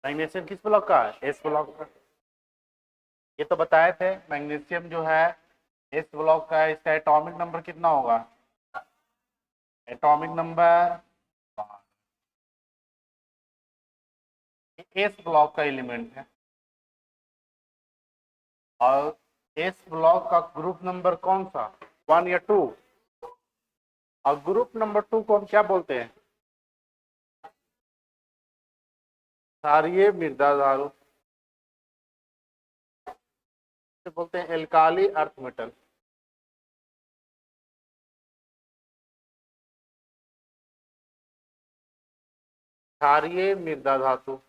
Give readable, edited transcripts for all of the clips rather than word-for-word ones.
Magnesium किस block का है? एस ब्लॉक का। ये तो बताए थे मैग्नीशियम जो है एस ब्लॉक का है। इसका एटॉमिक नंबर कितना होगा? एटॉमिक नंबर एस ब्लॉक का एलिमेंट है। और एस ब्लॉक का ग्रुप नंबर कौन सा, 1 या 2? और ग्रुप नंबर 2 को हम क्या बोलते हैं? क्षारीय मृदा धातु बोलते हैं, एल्काली अर्थ मेटल। क्षारीय मृदा धातु।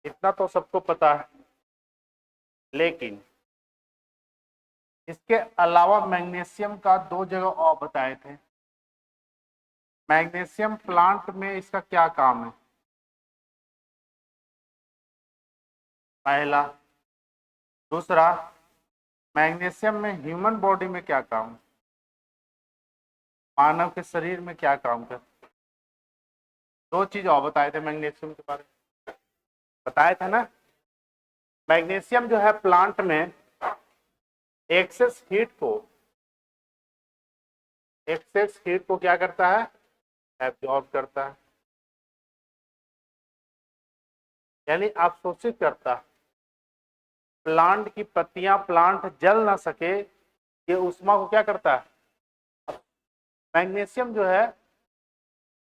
इतना तो सबको पता है, लेकिन इसके अलावा मैग्नीशियम का दो जगह और बताए थे। मैग्नीशियम प्लांट में इसका क्या काम है? पहला। दूसरा, मैग्नीशियम में ह्यूमन बॉडी में क्या काम है? मानव के शरीर में क्या काम करता है? दो चीज और बताए थे मैग्नीशियम के बारे में, बताया था ना। मैग्नीशियम जो है प्लांट में एक्सेस हीट को क्या करता है? एब्जॉर्ब करता है, यानी अवशोषित करता है। प्लांट की पत्तियां, प्लांट जल ना सके, ये ऊष्मा को क्या करता है? मैग्नीशियम जो है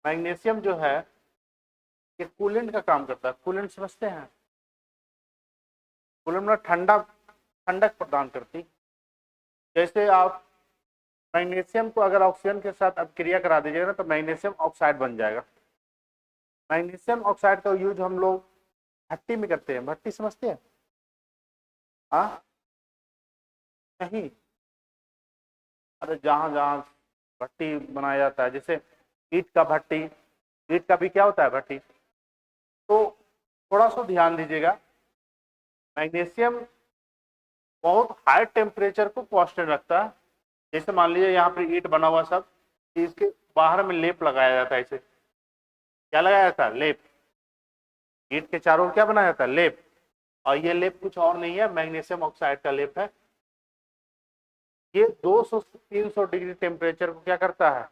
मैग्नीशियम जो है ये कूलेंट का काम करता है। कूलेंट समझते हैं? कूलेंट में ठंडक प्रदान करती। जैसे आप मैग्नीशियम को अगर ऑक्सीजन के साथ अपक्रिया करा दीजिएगा ना तो मैग्नीशियम ऑक्साइड बन जाएगा। मैग्नीशियम ऑक्साइड का यूज हम लोग भट्टी में करते हैं। भट्टी समझते हैं? हाँ, नहीं, अरे जहां जहां भट्टी बनाया जाता है, जैसे ईंट का भट्टी, ईंट का भी क्या होता है? भट्टी। तो थोड़ा सा ध्यान दीजिएगा, मैग्नीशियम बहुत हाई टेम्परेचर को कांस्टेंट रखता है। जैसे मान लीजिए यहाँ पे ईंट बना हुआ सब, इसके बाहर में लेप लगाया जाता है। इसे क्या लगाया जाता है? लेप। ईंट के चारों ओर क्या बनाया जाता है? लेप। और ये लेप कुछ और नहीं है, मैग्नीशियम ऑक्साइड का लेप है। ये 200 से 300 डिग्री टेम्परेचर को क्या करता है?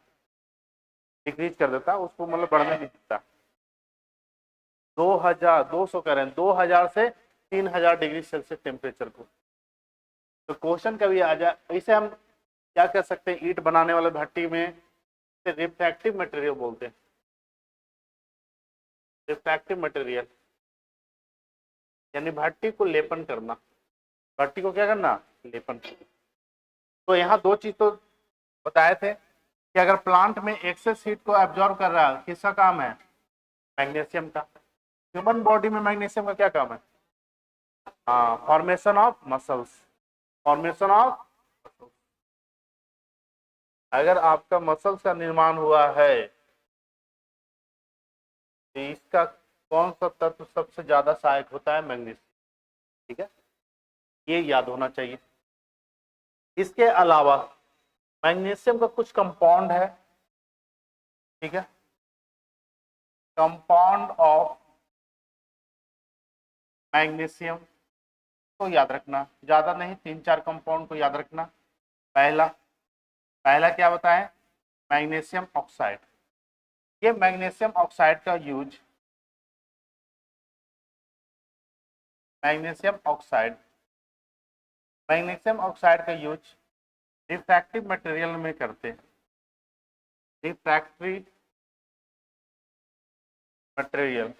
डिक्रीज कर देता है, उसको मतलब बढ़ने नहीं देता। 200 कह रहे हैं, 2000 से 3000 डिग्री सेल्सियस टेम्परेचर को। तो क्वेश्चन कभी आ जाए, इसे हम क्या कह सकते हैं? ईंट बनाने वाले भट्टी में रिफ्रैक्टिव मटेरियल बोलते हैं। रिफ्रैक्टिव मटेरियल यानी भट्टी को लेपन करना। भट्टी को क्या करना? लेपन करना। तो यहाँ दो चीज तो बताए थे कि अगर प्लांट में एक्सेस हीट को एब्जॉर्ब कर रहा है, किसका काम है? मैग्नीशियम का। ह्यूमन बॉडी में मैग्नीशियम का क्या काम है? हाँ, formation of muscles. Formation of, अगर आपका मसल्स का निर्माण हुआ है तो इसका कौन सा तत्व सबसे ज्यादा सहायक होता है? मैग्नीशियम। ठीक है, ये याद होना चाहिए। इसके अलावा मैग्नीशियम का कुछ कंपाउंड है, ठीक है, कंपाउंड ऑफ मैग्नीशियम को याद रखना, ज्यादा नहीं, 3-4 कंपाउंड को याद रखना। पहला पहला क्या बताएं? Magnesium oxide. ये मैग्नीशियम ऑक्साइड का use, magnesium oxide magnesium oxide का यूज रिफ्रैक्टिव मटेरियल में करते हैं। रिफ्रैक्टरी मटेरियल,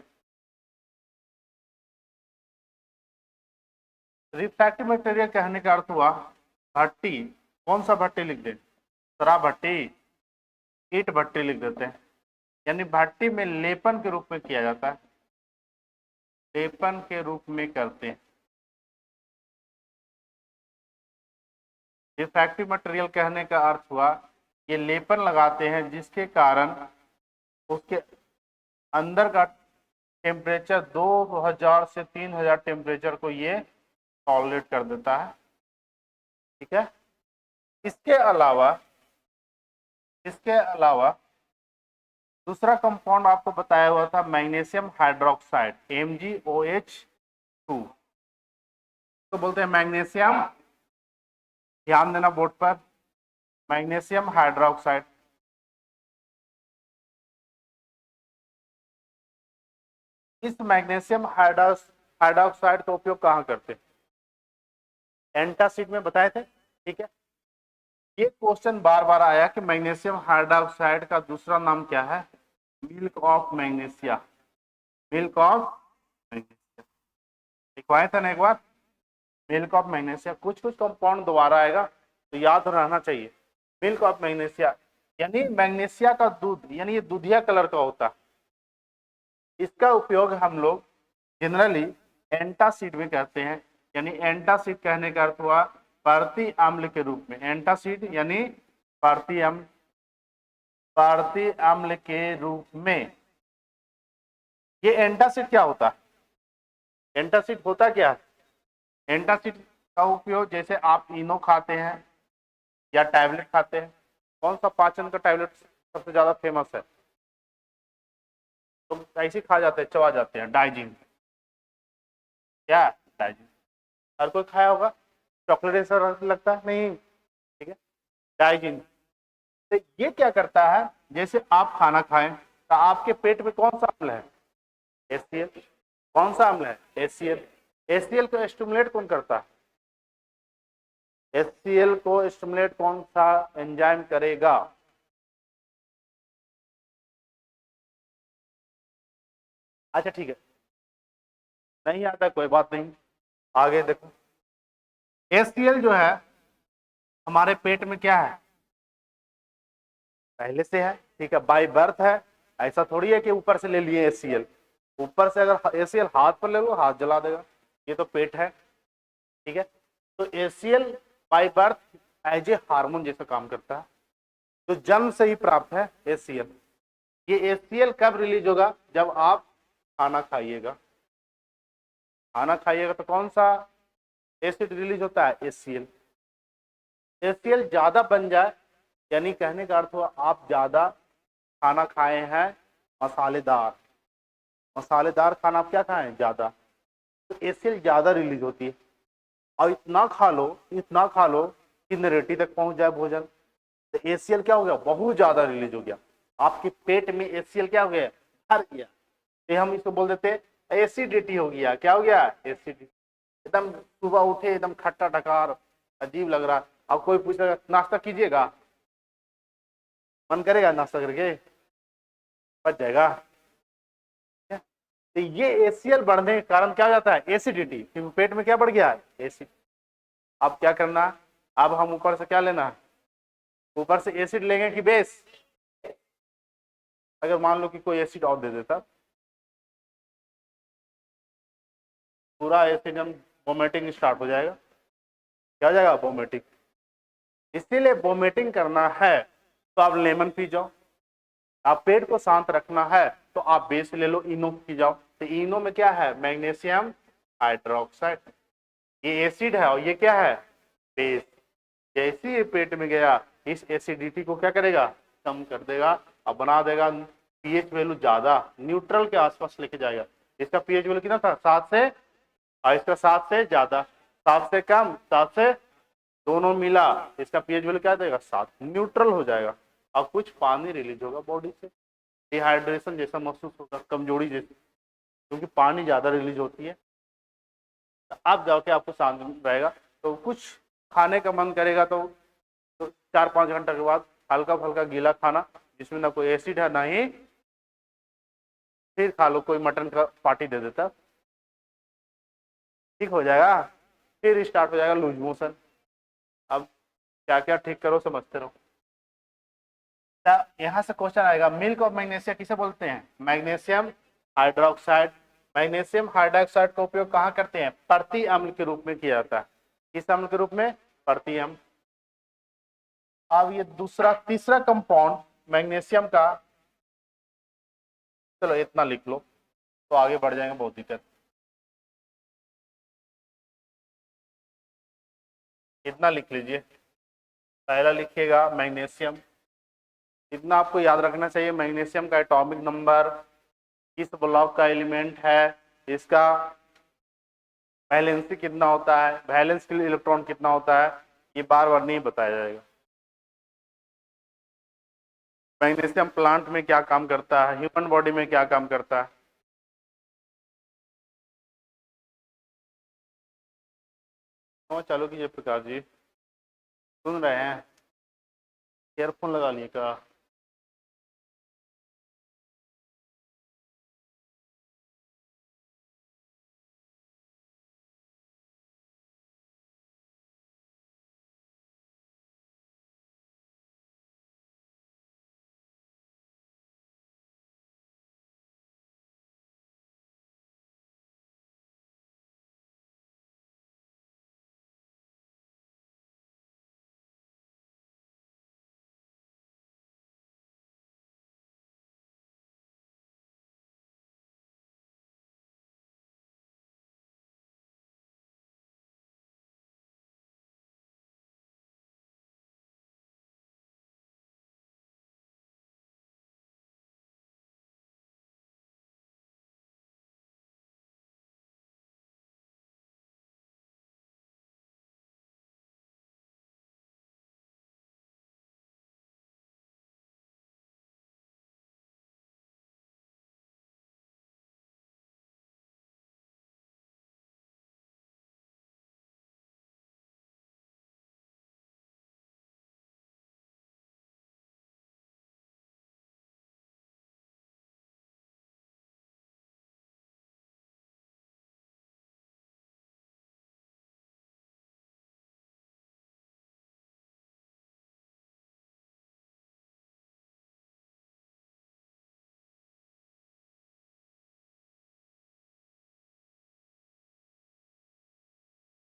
रिफ्रैक्टिव मटेरियल कहने का अर्थ हुआ भट्टी। कौन सा भट्टी लिख दें? शराब भट्टी, ईंट भट्टी लिख देते हैं। यानी भट्टी में लेपन के रूप में किया जाता है, लेपन के रूप में करते हैं। रिफ्रैक्टिव मटेरियल कहने का अर्थ हुआ ये लेपन लगाते हैं जिसके कारण उसके अंदर का टेम्परेचर 2000 से 3000 टेम्परेचर को ये टॉलरेट कर देता है, ठीक है। इसके अलावा दूसरा कंपाउंड आपको बताया हुआ था मैग्नीशियम हाइड्रोक्साइड MgOH2, तो बोलते हैं मैग्नीशियम, ध्यान देना बोर्ड पर, मैग्नीशियम हाइड्रोक्साइड। इस मैग्नीशियम हाइड्रोक्साइड का उपयोग कहाँ करते हैं? एंटासिड में बताए थे, ठीक है। ये क्वेश्चन बार बार आया कि मैग्नीशियम हाइड्रोक्साइड का दूसरा नाम क्या है? Milk of magnesia, milk of magnesia लिखवाए थे ना एक बार, मिल्क ऑफ मैग्नीशिया। कुछ कुछ कंपाउंड दोबारा आएगा तो याद रहना चाहिए। मिल्क ऑफ मैग्नीशिया यानी मैग्नीशिया का दूध, यानी ये दूधिया कलर का होता है। इसका उपयोग हम लोग जनरली एंटासिड में करते हैं, यानी एंटासिड कहने का अर्थ हुआ भारतीय अम्ल के रूप में। एंटासिड यानी भारतीय अम्ल के रूप में। ये एंटासिड क्या होता है? एंटासिड होता क्या है? एंटासिड का उपयोग जैसे आप इनो खाते हैं या टैबलेट खाते हैं, कौन सा पाचन का टैबलेट सबसे ज्यादा फेमस है? तो ऐसे खा जाते हैं, चबा जाते हैं, डाइजिन। क्या डाइजिन? हर कोई खाया होगा, चॉकलेट ऐसा लगता है नहीं, ठीक है, डाइजिन। तो ये क्या करता है, जैसे आप खाना खाएं तो आपके पेट में कौन सा अम्ल है? HCl। कौन सा अम्ल है? HCl। HCl को स्टिमुलेट कौन करता है? HCl को स्टिमुलेट कौन सा एंजाइम करेगा? अच्छा ठीक है, नहीं आता कोई बात नहीं, आगे देखो। HCl जो है हमारे पेट में क्या है? पहले से है, ठीक है, बाय बर्थ है। ऐसा थोड़ी है कि ऊपर से ले लिए HCl। ऊपर से अगर HCl हाथ पर ले लो, हाथ जला देगा। ये तो पेट है, ठीक है। तो HCl by birth as a hormone जैसा काम करता है, तो जन्म से ही प्राप्त है HCl। ये HCl कब रिलीज होगा? जब आप खाना खाइएगा। खाना खाइएगा तो कौन सा एसिड रिलीज होता है? HCl। HCl ज्यादा बन जाए, यानी कहने का अर्थ हुआ आप ज्यादा खाना खाए हैं, मसालेदार खाना आप क्या खाएं ज्यादा, तो HCl ज्यादा रिलीज होती है। और इतना खा लो कि नरेटी तक पहुंच जाए भोजन, तो HCl क्या हो गया? बहुत ज्यादा रिलीज हो गया, आपके पेट में HCl क्या हो गया? भर गया। ये हम इसको बोल देते एसिडिटी हो गया। क्या हो गया? एसिडिटी। एकदम सुबह उठे एकदम खट्टा टकार, अजीब लग रहा। अब कोई पूछेगा नाश्ता कीजिएगा, मन करेगा नाश्ता करके? बच जाएगा। तो ये HCl बढ़ने के कारण क्या हो जाता है? एसिडिटी, क्योंकि पेट में क्या बढ़ गया है? एसिड। अब क्या करना, अब हम ऊपर से क्या लेना है? ऊपर से एसिड लेंगे कि बेस? अगर मान लो कि कोई एसिड और दे देता, पूरा एसिड हम वोमिटिंग स्टार्ट हो जाएगा। क्या हो जाएगा? वोमिटिंग। इसीलिए वोमिटिंग करना है तो आप लेमन पी जाओ। आप पेट को शांत रखना है तो आप बेस ले लो, इनो पी जाओ। तो इनो में क्या है? Magnesium hydroxide. ये एसिड है और ये क्या है? बेस। जैसे ही पेट में गया, इस एसिडिटी को क्या करेगा? कम कर देगा और बना देगा पीएच वैल्यू ज्यादा, न्यूट्रल के आसपास लेके जाएगा। इसका पीएच वैल्यू कितना था? 7 से, और इसका 7 से ज्यादा, 7 से कम, 7 से, दोनों मिला, इसका पीएच वैल्यू क्या देगा? 7, न्यूट्रल हो जाएगा। अब कुछ पानी रिलीज होगा बॉडी से, डिहाइड्रेशन जैसा महसूस होगा, कमजोरी जैसी, क्योंकि पानी ज्यादा रिलीज होती है। तो अब जाके आपको शांत रहेगा। तो कुछ खाने का मन करेगा तो 4-5 घंटे के बाद हल्का फुल्का गीला खाना, जिसमें ना कोई एसिड है ना ही, फिर खा लो, कोई मटन का पार्टी दे देता, ठीक हो जाएगा। फिर स्टार्ट हो जाएगा लूज मोशन। अब क्या क्या ठीक करो, समझते रहो। यहाँ से क्वेश्चन आएगा, मिल्क ऑफ मैग्नीशिया किसे बोलते हैं? Magnesium hydroxide. मैग्नीशियम हाइड्रोक्साइड का उपयोग कहाँ करते हैं? प्रति अम्ल के रूप में किया जाता है। किस अम्ल के रूप में? प्रति अम्ल। अब ये तीसरा कंपाउंड मैग्नीशियम का, चलो इतना लिख लो तो आगे बढ़ जाएंगे, बहुत दिक्कत। इतना लिख लीजिए। पहला लिखिएगा मैग्नीशियम। इतना आपको याद रखना चाहिए, मैग्नीशियम का एटॉमिक नंबर, किस ब्लॉक का एलिमेंट है, इसका वैलेंसी कितना होता है, वैलेंस के लिए इलेक्ट्रॉन कितना होता है, ये बार बार नहीं बताया जाएगा। मैग्नीशियम प्लांट में क्या काम करता है, ह्यूमन बॉडी में क्या काम करता है। चालू कीजिए प्रकाश जी, सुन रहे हैं? ईयरफोन लगा लिए क्या?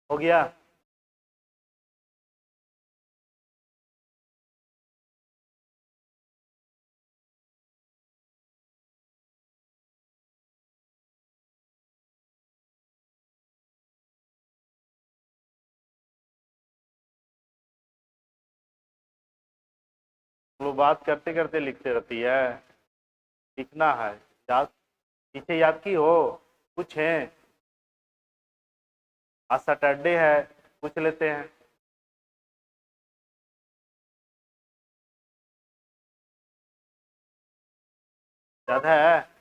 हो गया? वो बात करते करते लिखते रहती है, लिखना है। याद, पीछे याद की हो? कुछ है? आज सैटरडे है, पूछ लेते हैं। याद है?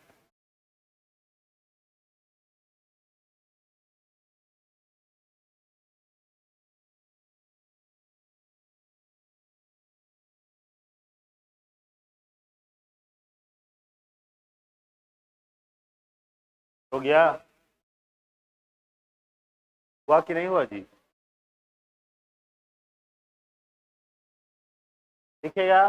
हो गया? हुआ कि नहीं हुआ जी? देखिएगा,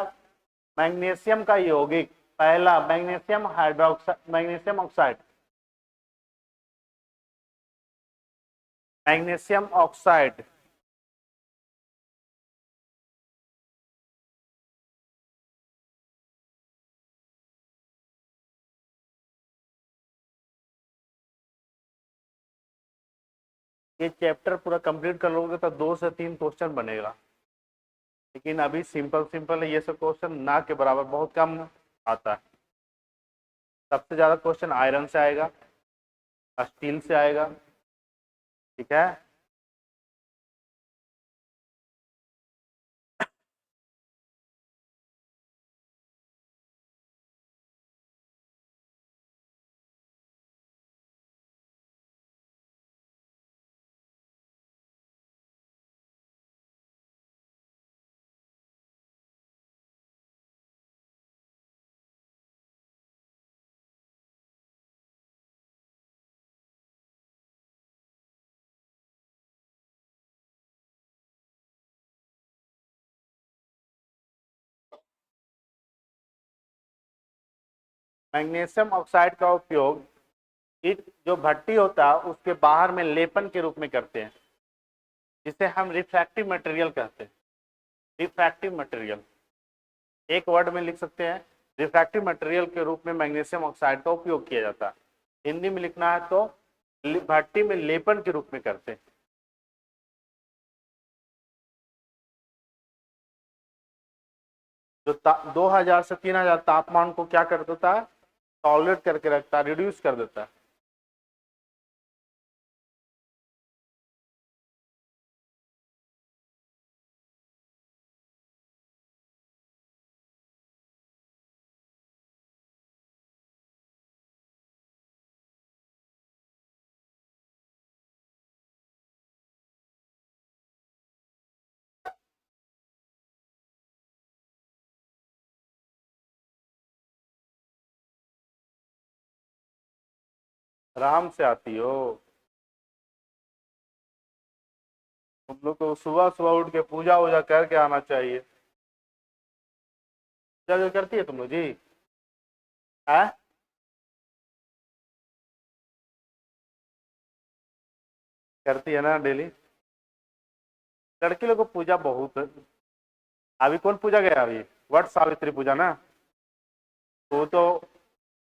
मैग्नीशियम का यौगिक, पहला magnesium hydroxide, magnesium oxide, magnesium oxide. ये चैप्टर पूरा कंप्लीट कर लोगे तो 2 से 3 क्वेश्चन बनेगा, लेकिन अभी सिंपल सिंपल है, ये सब क्वेश्चन ना के बराबर, बहुत कम आता है। सबसे ज्यादा क्वेश्चन आयरन से आएगा, स्टील से आएगा, ठीक है। मैग्नीशियम ऑक्साइड का उपयोग ईट जो भट्टी होता है उसके बाहर में लेपन के रूप में करते हैं, जिसे हम रिफ्रैक्टिव मटेरियल कहते हैं। रिफ्रैक्टिव मटेरियल एक वर्ड में लिख सकते हैं, रिफ्रैक्टिव मटेरियल के रूप में मैग्नीशियम ऑक्साइड का उपयोग किया जाता है। हिंदी में लिखना है तो भट्टी में लेपन के रूप में करते हैं। जो 2000 से 3000 तापमान को क्या कर देता है, टॉलरेट करके रखता है, रिड्यूस कर देता है। आराम से आती हो तुम लोग को, सुबह सुबह उठ के पूजा वूजा करके आना चाहिए। पूजा जो करती है तुम लोग जी है? करती है ना डेली? लड़की लोग को पूजा बहुत है। अभी कौन पूजा गया अभी? वट सावित्री पूजा ना? वो तो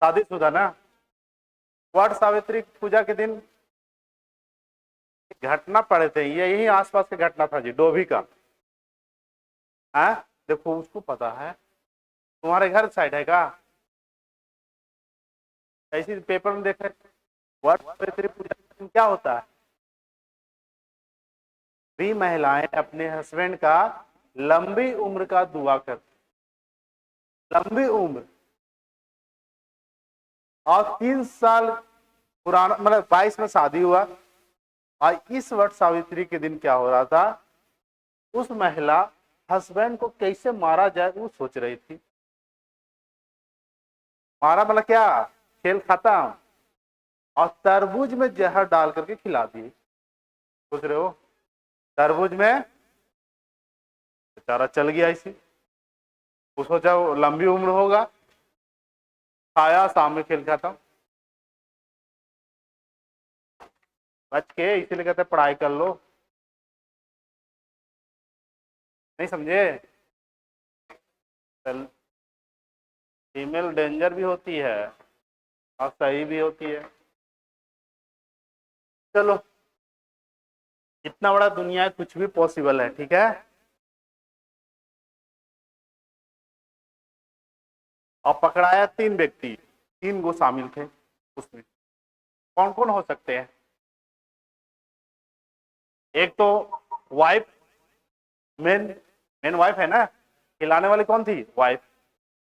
शादीशुदा ना? वट सावित्री पूजा के दिन घटना पड़े थे, ये यही आसपास के घटना था जी, डोभी का है। देखो उसको पता है, तुम्हारे घर साइड है का? ऐसी पेपर में देखे वट सावित्री पूजा के दिन क्या होता है, भी महिलाएं अपने हस्बैंड का लंबी उम्र का दुआ करती, लंबी उम्र। और 3 साल पुराना, मतलब 22 में शादी हुआ, और इस वट सावित्री के दिन क्या हो रहा था, उस महिला हस्बैंड को कैसे मारा जाए वो सोच रही थी। मारा मतलब क्या, खेल खत्म, और तरबूज में जहर डाल करके खिला दी। सोच रहे हो, तरबूज में बेचारा चल गया इसी, वो सोचा वो लंबी उम्र होगा, खाया, शाम में खेल खत्म। बच के इसीलिए कहते पढ़ाई कर लो। नहीं समझे? फीमेल डेंजर भी होती है और सही भी होती है। चलो, इतना बड़ा दुनिया है, कुछ भी पॉसिबल है, ठीक है। और पकड़ाया 3 व्यक्ति, 3 गो शामिल थे उसमें। कौन कौन हो सकते हैं? एक तो वाइफ, मेन मेन वाइफ है ना। खिलाने वाली कौन थी? वाइफ।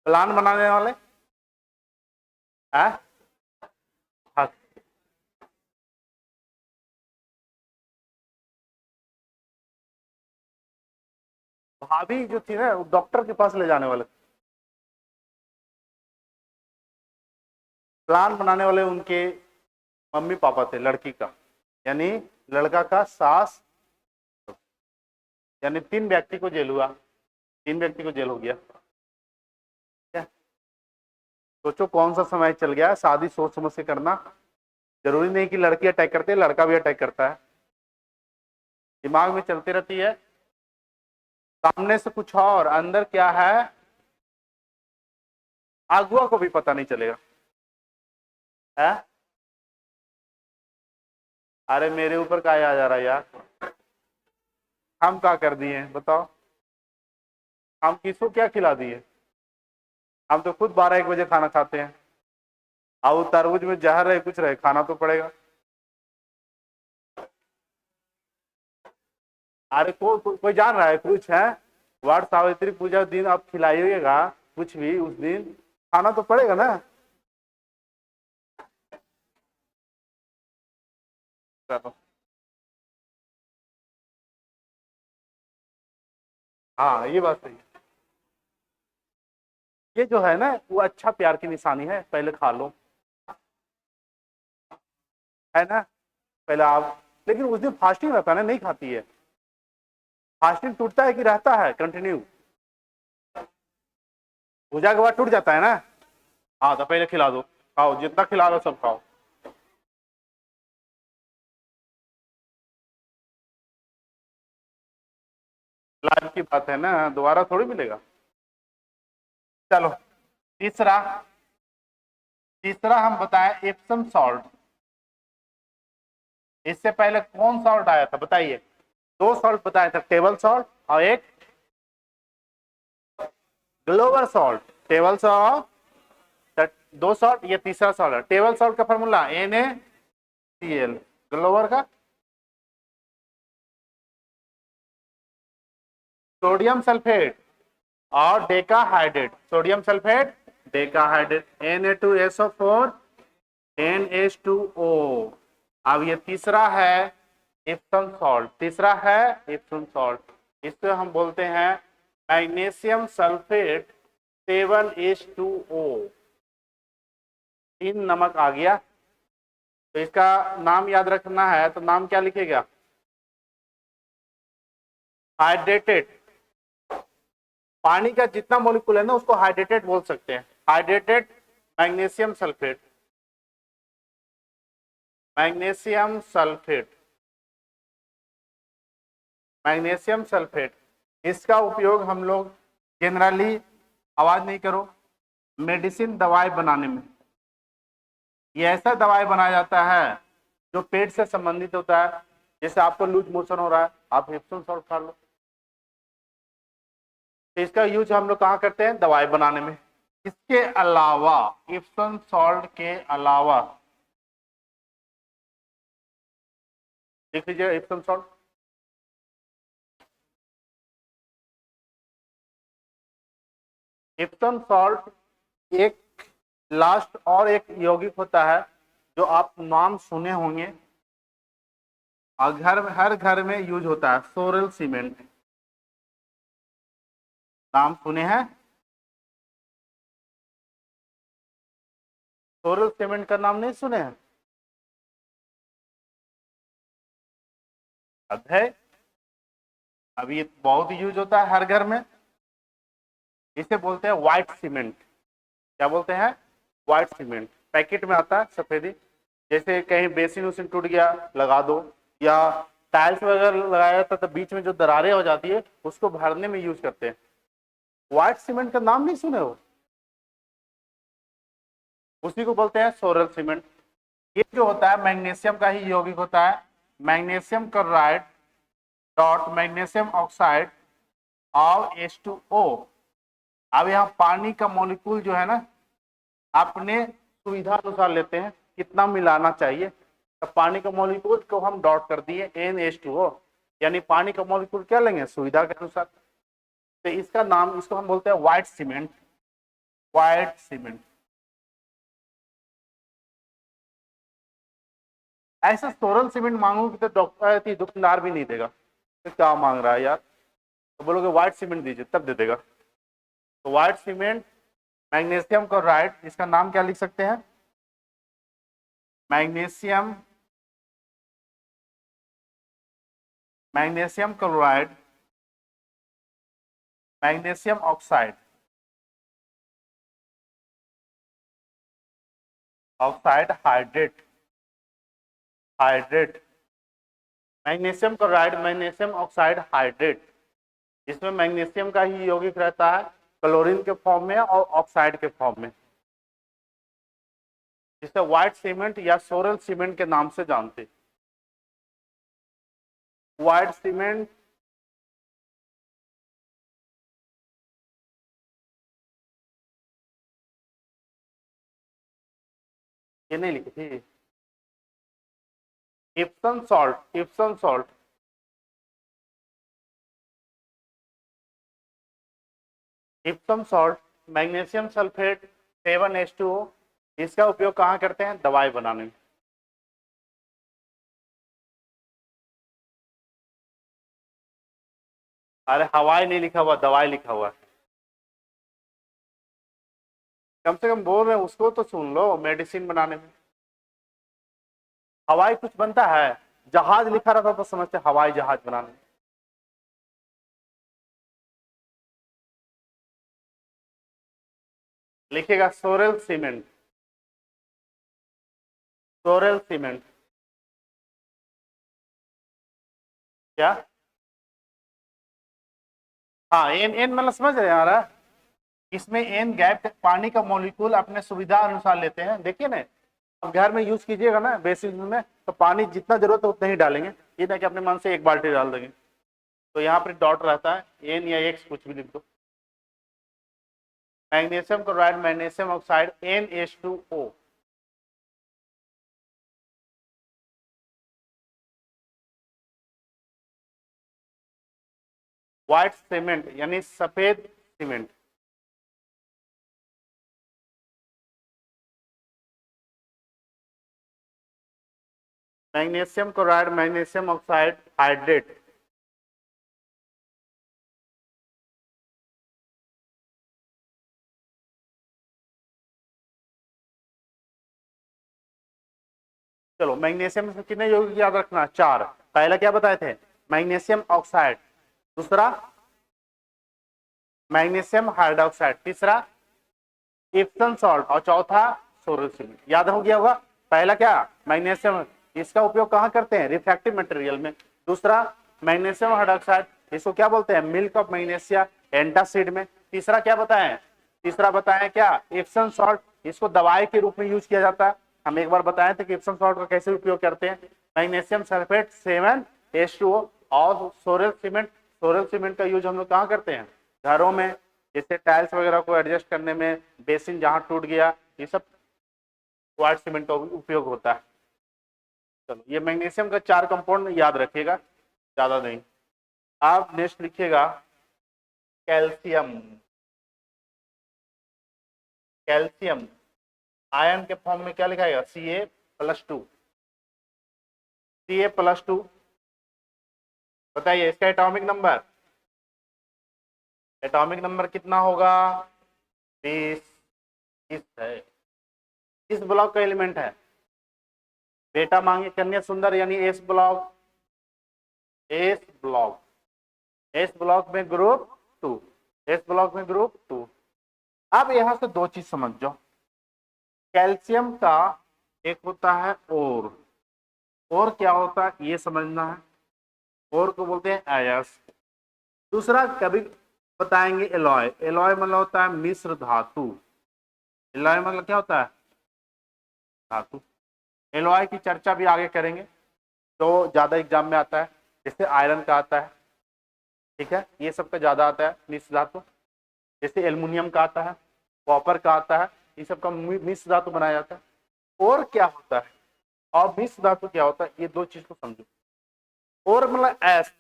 प्लान बनाने वाले है? हाँ। भाभी जो थी ना, डॉक्टर के पास ले जाने वाले। प्लान बनाने वाले उनके मम्मी पापा थे लड़की का, यानी लड़का का सास। यानी 3 व्यक्ति को जेल हुआ, 3 व्यक्ति को जेल हो गया। क्या सोचो कौन सा समय चल गया। शादी सोच समझ से करना, जरूरी नहीं कि लड़की अटैक करती है, लड़का भी अटैक करता है। दिमाग में चलती रहती है, सामने से कुछ और अंदर क्या है अगुआ को भी पता नहीं चलेगा है? अरे मेरे ऊपर का आ जा रहा है यार, हम क्या कर दिए बताओ? हम किसको क्या खिला दिए? हम तो खुद 12-1 बजे खाना खाते हैं। अब तरबूज में जहर रहे कुछ रहे, खाना तो पड़ेगा। अरे कोई जान रहा है कुछ है? वाट सावित्री पूजा दिन आप खिलाइएगा कुछ भी, उस दिन खाना तो पड़ेगा ना। चलो, हाँ ये बात सही है। ये जो है ना वो अच्छा प्यार की निशानी है, पहले खा लो, है ना? पहले आप, लेकिन उस दिन फास्टिंग रहता है ना, नहीं खाती है। फास्टिंग टूटता है कि रहता है कंटिन्यू? पूजा के बाद टूट जाता है ना। हाँ तो पहले खिला दो, खाओ जितना खिला लो सब खाओ। लाइफ की बात है ना, दोबारा थोड़ी मिलेगा। चलो, तीसरा, तीसरा हम बताएं एप्सम सॉल्ट। इससे पहले कौन सॉल्ट आया था बताइए? 2 सॉल्ट बताया था, टेबल सॉल्ट और एक ग्लोबल सॉल्ट, टेबल सॉल्ट, दो सॉल्ट, ये तीसरा सॉल्ट है। टेबल सॉल्ट का फॉर्मूला NaCl, ग्लोबल का सोडियम सल्फेट और decahydrate, sodium sulphate decahydrate, Na2SO4 NH2O। अब ये तीसरा है इप्सम सॉल्ट, तीसरा है इप्सम सॉल्ट, इसको हम बोलते हैं मैग्नीशियम सल्फेट 7H2O। तीन नमक आ गया, तो इसका नाम याद रखना है, तो नाम क्या लिखेगा? हाइड्रेटेड, पानी का जितना मॉलिक्यूल है ना उसको हाइड्रेटेड बोल सकते हैं, hydrated magnesium sulphate, magnesium sulphate, magnesium sulphate. इसका उपयोग हम लोग जनरली, आवाज नहीं करो, मेडिसिन दवाई बनाने में, ये ऐसा दवाई बनाया जाता है जो पेट से संबंधित होता है। जैसे आपको लूज मोशन हो रहा है, आप इप्सम सॉल्ट खा लो, तो इसका यूज हम लोग कहाँ करते हैं? दवाई बनाने में। इसके अलावा, इप्सम सॉल्ट के अलावा, देख लीजिए इप्सम सॉल्ट, इप्सम सॉल्ट एक लास्ट और एक यौगिक होता है जो आप नाम सुने होंगे और हर घर में यूज होता है, सोरल सीमेंट, नाम सुने हैं? सोरल सीमेंट का नाम नहीं सुने हैं? अब है, अभी ये बहुत यूज होता है हर घर में, इसे बोलते हैं व्हाइट सीमेंट। क्या बोलते हैं? व्हाइट सीमेंट, पैकेट में आता है सफेदी, जैसे कहीं बेसिन उसिन टूट गया लगा दो, या टाइल्स वगैरह लगाया जाता है तो बीच में जो दरारें हो जाती है उसको भरने में यूज करते हैं। व्हाइट सीमेंट का नाम नहीं सुने हो? उसी को बोलते हैं सोरल सीमेंट। ये जो होता है मैग्नीशियम का ही यौगिक होता है, magnesium chloride dot magnesium oxide और H2O। अब यहाँ पानी का मॉलिक्यूल जो है ना, अपने सुविधा अनुसार लेते हैं कितना मिलाना चाहिए, तो पानी का मॉलिक्यूल को हम डॉट कर दिए NH2O, यानी पानी का मॉलिक्यूल क्या लेंगे? सुविधा के अनुसार। तो इसका नाम, इसको हम बोलते हैं व्हाइट सीमेंट, व्हाइट सीमेंट। ऐसा सोरल सीमेंट मांगोगे तो डॉक्टर दुकानदार भी नहीं देगा, तो क्या मांग रहा है यार, तो बोलोगे व्हाइट सीमेंट दीजिए तब दे देगा। तो व्हाइट सीमेंट, मैग्नीशियम क्लोराइड, इसका नाम क्या लिख सकते हैं? Magnesium, magnesium chloride, magnesium oxide, oxide hydrate, hydrate, magnesium chloride, magnesium oxide hydrate. इसमें मैग्नीशियम का ही यौगिक रहता है क्लोरीन के फॉर्म में और ऑक्साइड के फॉर्म में, जिसे व्हाइट सीमेंट या सोरल सीमेंट के नाम से जानते। व्हाइट सीमेंट, ये नहीं लिखी थी, Epsom salt, Epsom salt, Epsom salt, magnesium sulphate 7H2O। इसका उपयोग कहाँ करते हैं? दवाई बनाने में। अरे हवाई नहीं लिखा हुआ, दवाई लिखा हुआ है, कम से कम बोल रहे हैं उसको तो सुन लो, मेडिसिन बनाने में। हवाई कुछ बनता है? जहाज लिखा रहता तो समझते हवाई जहाज बनाने में। लिखेगा सोरेल सीमेंट, सोरेल सीमेंट। क्या? हाँ, एन, एन मतलब समझ रहे हैं यार, इसमें एन गैप, पानी का मॉलिक्यूल अपने सुविधा अनुसार लेते हैं। देखिए ना, अब घर में यूज कीजिएगा ना बेसिन में, तो पानी जितना जरूरत है उतना ही डालेंगे, ये ना कि अपने मन से एक बाल्टी डाल देंगे। तो यहाँ पर डॉट रहता है, एन या एक्स कुछ भी लिख दो। Magnesium chloride magnesium oxide NH2O। White cement यानी सफेद cement. Magnesium chloride magnesium oxide hydrate. चलो मैग्नीशियम से कितने यौगिक याद रखना, 4। पहला क्या बताए थे, मैग्नीशियम ऑक्साइड, दूसरा मैग्नीशियम हाइड्रोक्साइड, तीसरा इप्सम सॉल्ट और चौथा सोडियम सिलिकेट। याद हो गया होगा। पहला क्या, मैग्नीशियम, इसका उपयोग कहाँ करते हैं, रिफ्रैक्टिव मटेरियल में। दूसरा मैग्नीशियम हाइड्रोक्साइड, इसको क्या बोलते हैं, मिल्क ऑफ मैग्नीशिया एंटासिड में। तीसरा क्या बताएं, तीसरा बताएं क्या, इप्सम सॉल्ट, इसको दवाई के रूप में यूज किया जाता है। हम एक बार बताए थे कि इप्सम सॉल्ट का कैसे उपयोग करते हैं। मैग्नीशियम सल्फेट 7H2O और सोरेल सीमेंट का यूज हम लोग कहाँ करते हैं, घरों में, जैसे टाइल्स वगैरह को एडजस्ट करने में, बेसिन जहां टूट गया, ये सब व्हाइट सीमेंट का उपयोग होता है। चलो ये मैग्नीशियम का 4 कंपाउंड याद रखिएगा, ज्यादा नहीं। आप नेक्स्ट लिखिएगा कैल्शियम। कैल्शियम आयन के फॉर्म में क्या लिखाएगा, Ca+2। Ca+2, बताइए इसका एटॉमिक नंबर, एटॉमिक नंबर कितना होगा, 20। इस है, इस ब्लॉक का एलिमेंट है, बेटा मांगे कन्या सुंदर यानी S block, S block, S block में ग्रुप 2, एस ब्लॉक में ग्रुप 2। अब यहां से 2 चीज समझ जाओ, कैल्शियम का एक होता है और क्या होता है ये समझना है, और को बोलते हैं अयस्क। दूसरा कभी बताएंगे एलॉय, एलॉय मतलब होता है मिश्र धातु, एलॉय मतलब क्या होता है, धातु। एलॉय की चर्चा भी आगे करेंगे, तो ज्यादा एग्जाम में आता है, जैसे आयरन का आता है, ठीक है, ये सब का ज्यादा आता है मिश्र धातु। जैसे एल्युमिनियम का आता है, कॉपर का आता है, ये सब का मिश्र धातु बनाया जाता है। और क्या होता है, और मिश्र धातु क्या होता है, ये 2 चीज को समझो। और मतलब एस,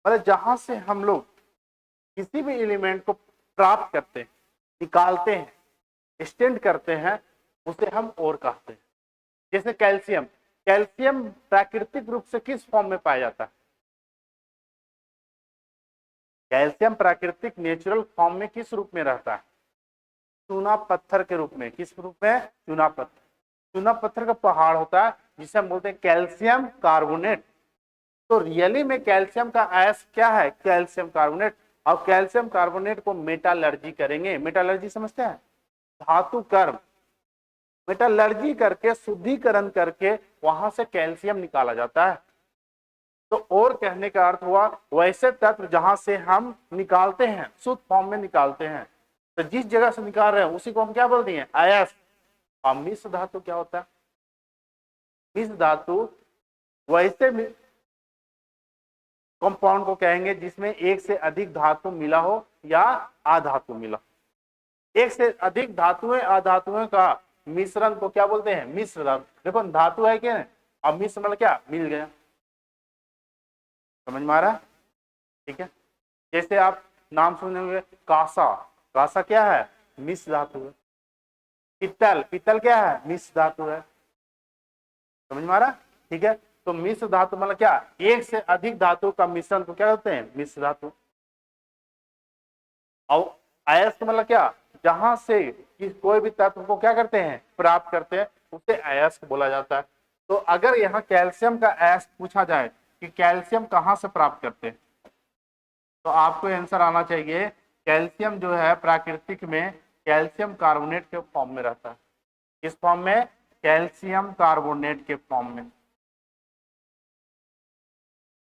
मतलब जहां से हम लोग किसी भी एलिमेंट को प्राप्त करते हैं, निकालते हैं, एक्सटेंड करते हैं, उसे हम और कहते हैं। जैसे कैल्शियम, कैल्शियम प्राकृतिक रूप से किस फॉर्म में पाया जाता है, कैल्शियम प्राकृतिक नेचुरल फॉर्म में किस रूप में रहता है, चूना पत्थर के रूप में। किस रूप में, चूना पत्थर, चूना पत्थर का पहाड़ होता है जिसे हम बोलते हैं कैल्शियम कार्बोनेट। तो रियली में कैल्शियम का आयस क्या है, कैल्शियम कार्बोनेट। और कैल्शियम कार्बोनेट को मेटालर्जी करेंगे, मेटालर्जी समझते हैं, धातु कर्म, मेटालर्जी करके शुद्धिकरण करके वहां से कैल्शियम निकाला जाता है। तो और कहने का अर्थ हुआ वैसे तत्व जहां से हम निकालते हैं, शुद्ध फॉर्म में निकालते हैं, तो जिस जगह से निकाल रहे हैं उसी को हम क्या बोलते हैं, अयस्क। और मिश्र धातु क्या होता है, मिश्र धातु वैसे कंपाउंड को कहेंगे जिसमें एक से अधिक धातु मिला हो या अधातु मिला। एक से अधिक धातुएं अधातुओं का मिश्रण को क्या बोलते हैं, मिश्र धातु। देखो धातु है क्या, अब मिश्र मतलब क्या, मिल गया, समझ में आ रहा है, ठीक है। जैसे आप नाम सुने हुए कासा, कासा क्या है, मिश्र धातु है। पित्तल, पित्तल क्या है, मिश्र धातु है, समझ में आ रहा है, ठीक है। तो मिश्र धातु मतलब क्या, एक से अधिक धातु का मिश्रण को क्या कहते हैं, मिश्र धातु। और अयस्क मतलब क्या, जहां से कोई भी तत्व को क्या करते हैं, प्राप्त करते हैं, उसे अयस्क बोला जाता है। तो अगर यहाँ कैल्शियम का अयस्क पूछा जाए कि कैल्शियम कहाँ से प्राप्त करते हैं, तो आपको आंसर आना चाहिए, कैल्शियम जो है प्राकृतिक में कैल्शियम कार्बोनेट के फॉर्म में रहता है। किस फॉर्म में, कैल्शियम कार्बोनेट के फॉर्म में,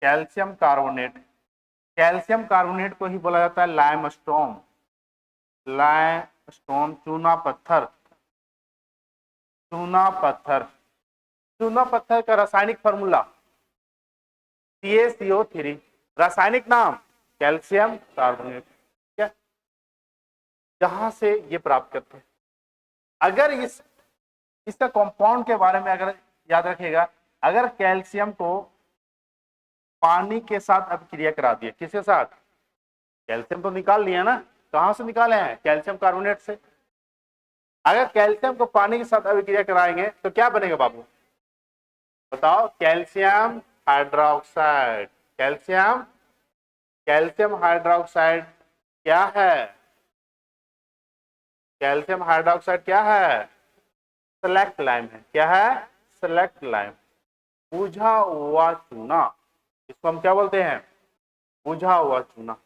कैल्शियम कार्बोनेट। कैल्शियम कार्बोनेट को ही बोला जाता है लाइमस्टोन, लाइमस्टोन चूना पत्थर, चूना पत्थर। चूना पत्थर का रासायनिक फार्मूला CaCO3, रासायनिक नाम कैल्शियम कार्बोनेट, ठीक है। जहां से ये प्राप्त करते हैं। अगर इसका कंपाउंड के बारे में अगर याद रखिएगा, अगर कैल्शियम को पानी के साथ अभिक्रिया करा दिए, किसके साथ, कैल्शियम तो निकाल लिया ना, कहां से निकाले हैं, कैल्शियम कार्बोनेट से। अगर कैल्शियम को पानी के साथ अभिक्रिया कराएंगे तो क्या बनेगा बाबू, बताओ, calcium hydroxide. Calcium calcium hydroxide क्या है, कैल्शियम हाइड्रोक्साइड क्या है, सेलेक्ट लाइम है। क्या है, सेलेक्ट लाइम, बुझा हुआ चूना। इसको हम क्या बोलते हैं, बुझा हुआ चूना।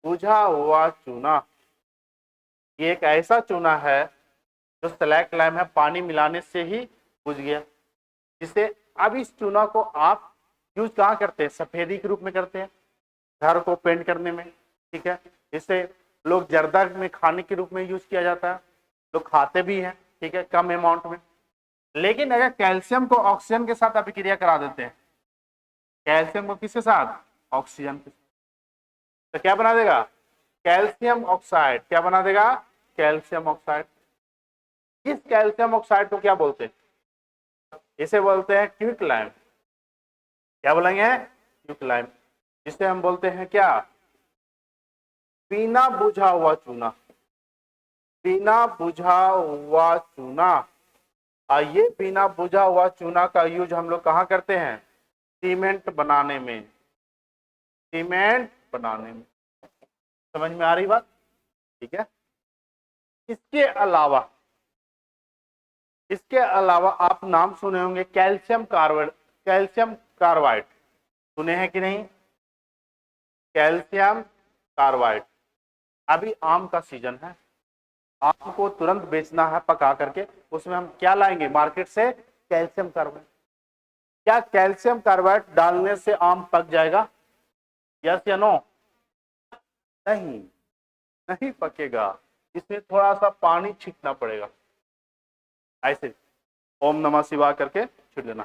बुझा हुआ चूना ये एक ऐसा चूना है जो सेलेक्ट लाइम है, पानी मिलाने से ही बुझ गया। जिसे अब इस चूना को आप यूज कहाँ करते हैं, सफेदी के रूप में करते हैं, घर को पेंट करने में, ठीक है। इसे लोग जर्दा में खाने के रूप में यूज किया जाता है, लोग खाते भी हैं, ठीक है, कम अमाउंट में। लेकिन अगर कैल्शियम को ऑक्सीजन के साथ अभिक्रिया करा देते हैं, कैल्शियम को किसके साथ, ऑक्सीजन के साथ, तो क्या बना देगा, कैल्शियम ऑक्साइड। क्या बना देगा, कैल्शियम ऑक्साइड। इस कैल्शियम ऑक्साइड को क्या बोलते हैं, इसे बोलते हैं क्विक लाइम। क्या बोलेंगे, क्विक लाइम, जिसे हम बोलते हैं क्या, बिना बुझा हुआ चूना। बिना बुझा हुआ चूना। और ये बिना बुझा हुआ चूना का यूज हम लोग कहाँ करते हैं, सीमेंट बनाने में, सीमेंट बनाने में। समझ में आ रही बात, ठीक है। इसके अलावा आप नाम सुने होंगे कैल्शियम कार्बाइड, कैल्शियम कार्बाइड सुने हैं कि नहीं, कैल्शियम कार्बाइड। अभी आम का सीजन है, आम को तुरंत बेचना है पका करके, उसमें हम क्या लाएंगे मार्केट से, कैल्शियम कार्बाइड। क्या कैल्शियम कार्बाइड डालने से आम पक जाएगा, यस या नो, नहीं, नहीं पकेगा, इसमें थोड़ा सा पानी छिड़कना पड़ेगा, ऐसे ओम नमः शिवाय करके छिड़ देना।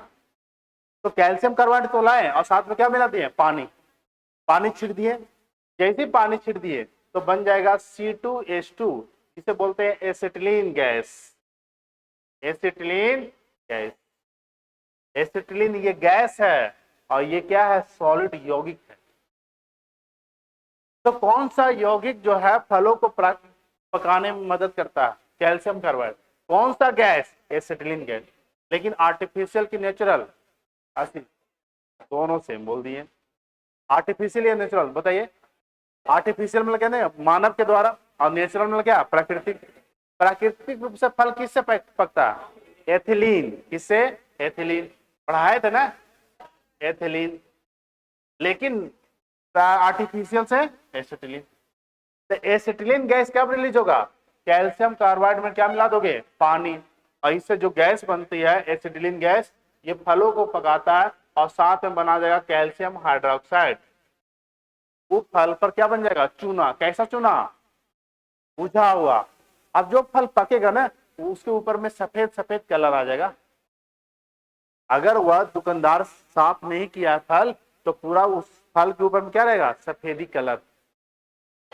तो कैल्शियम कार्बाइड तो लाए और साथ में क्या मिला दिए, पानी, पानी छिड़ दिए। जैसे ही पानी छिड़ दिए तो बन जाएगा C2H2, इसे बोलते हैं acetylene gas. Acetylene gas, acetylene ये गैस है और ये क्या है, सॉलिड यौगिक है। तो कौन सा यौगिक जो है फलों को पकाने में मदद करता है, कैल्शियम कार्बाइड। कौन सा गैस, एसिटिलीन गैस। लेकिन आर्टिफिशियल की नेचुरल, दोनों सेम बोल दिए, आर्टिफिशियल या नेचुरल, बताइए। आर्टिफिशियल मतलब कहते हैं मानव के द्वारा, और नेचुरल मतलब क्या, प्राकृतिक। प्राकृतिक रूप से फल किससे पकता है, एथिलीन, किससे, एथिलीन, पढ़ाए थे ना, एथिलीन। लेकिन आर्टिफिशियल से एसिटिलीन। तो एसिटिलीन गैस कब रिलीज होगा, कैल्शियम कार्बाइड में क्या मिला दोगे, पानी, और इससे जो गैस बनती है एसिटिलीन गैस, ये फलों को पकाता है और साथ में बना जाएगा कैल्शियम हाइड्रोक्साइड। वो फल पर क्या बन जाएगा, चूना। कैसा चूना, बुझा हुआ। अब जो फल पकेगा ना उसके ऊपर में सफेद सफेद कलर आ जाएगा। अगर वह दुकानदार साफ नहीं किया फल तो पूरा उस फल के ऊपर में क्या रहेगा, सफेदी कलर।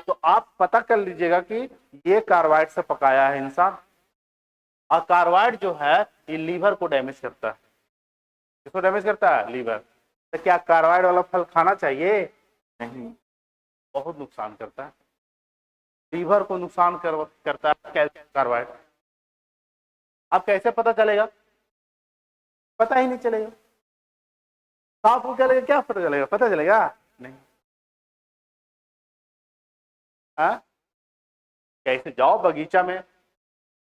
तो आप पता कर लीजिएगा कि ये कार्बाइड से पकाया है इंसान। और कार्बाइड जो है ये लीवर को डैमेज करता है। किसको डैमेज करता है, लीवर। तो क्या कार्बाइड वाला फल खाना चाहिए, नहीं, बहुत नुकसान करता है, लीवर को नुकसान करता है कैल्शियम कार्बाइड। अब कैसे पता चलेगा, पता ही नहीं चलेगा, साफ हो चलेगा, क्या पता चलेगा, पता चलेगा नहीं। हाँ, कैसे जाओ बगीचा में,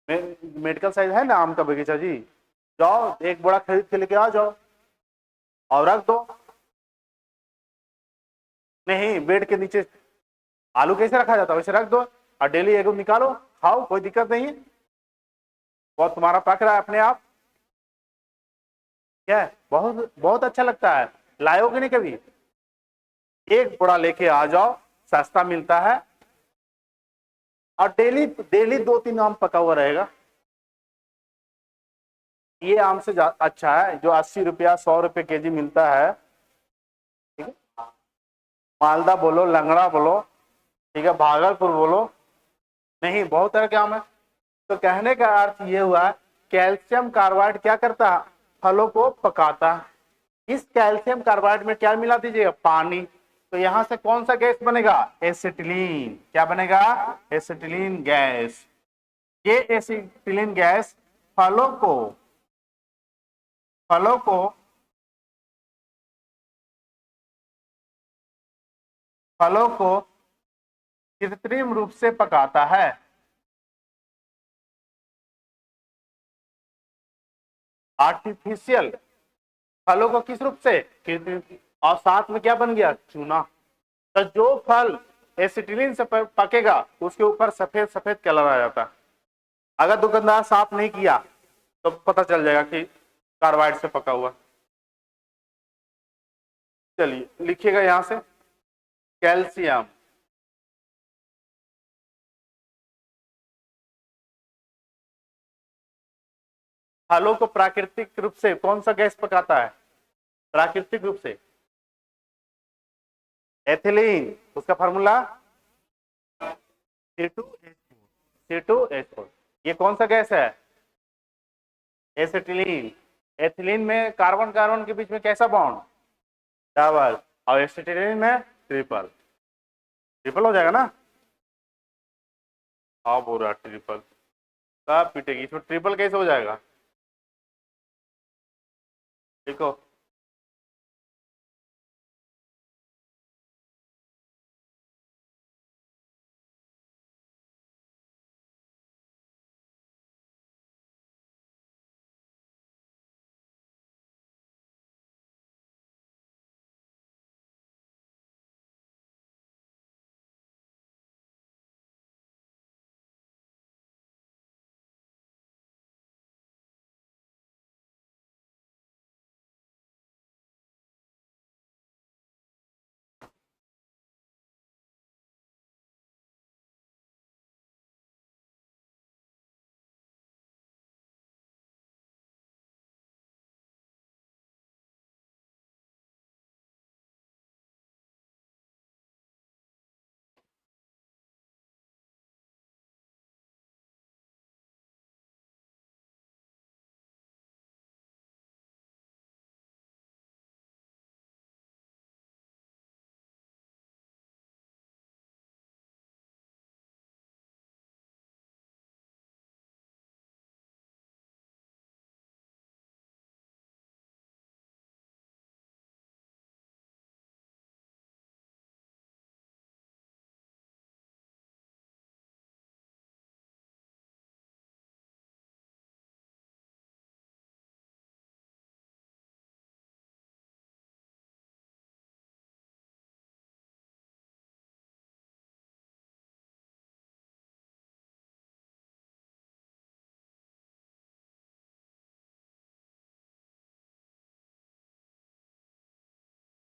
मेडिकल साइज है ना आम का बगीचा जी, जाओ एक बड़ा खरीद के लेके आ जाओ और रख दो। नहीं, बेड के नीचे आलू कैसे रखा जाता है वैसे रख दो, और डेली एगो निकालो खाओ, कोई दिक्कत नहीं है, बहुत तुम्हारा पक रहा है अपने आप। क्या है, बहुत बहुत अच्छा लगता है, लाओ कि नहीं कभी, एक बोरा लेके आ जाओ, सस्ता मिलता है, और डेली डेली 2-3 आम पका हुआ रहेगा। ये आम से अच्छा है जो 80 रुपया 100 रुपये केजी मिलता है, ठीक है। मालदा बोलो, लंगड़ा बोलो, ठीक है, भागलपुर बोलो, नहीं, बहुत तरह के आम है। तो कहने का अर्थ ये हुआ, कैल्शियम कार्बाइड क्या करता है, फलों को पकाता है। इस कैल्शियम कार्बाइड में क्या मिला दीजिएगा, पानी। तो यहां से कौन सा गैस बनेगा, एसिटिलीन। क्या बनेगा, एसिटिलीन गैस। ये एसिटिलीन गैस फलों को फलों को फलों को कृत्रिम रूप से पकाता है। आर्टिफिशियल, फलों को किस रूप से, कृत्रिम। और साथ में क्या बन गया, चूना। तो जो फल एसिटिलीन से पकेगा उसके ऊपर सफेद सफेद कलर आ जाता है। अगर दुकानदार साफ नहीं किया तो पता चल जाएगा कि कार्बाइड से पका हुआ। चलिए लिखिएगा यहां से, कैल्शियम फलों को प्राकृतिक रूप से कौन सा गैस पकाता है, प्राकृतिक रूप से एथिलीन। उसका फार्मूला C2H4। ये कौन सा गैस है, एसिटिलीन। एथिलीन में कार्बन कार्बन के बीच में कैसा बॉन्ड, डबल। और एसिटिलीन में ट्रिपल। ट्रिपल हो जाएगा ना, हाँ पूरा ट्रिपल। कब पीटेगी इसमें, ट्रिपल कैसे हो जाएगा, देखो।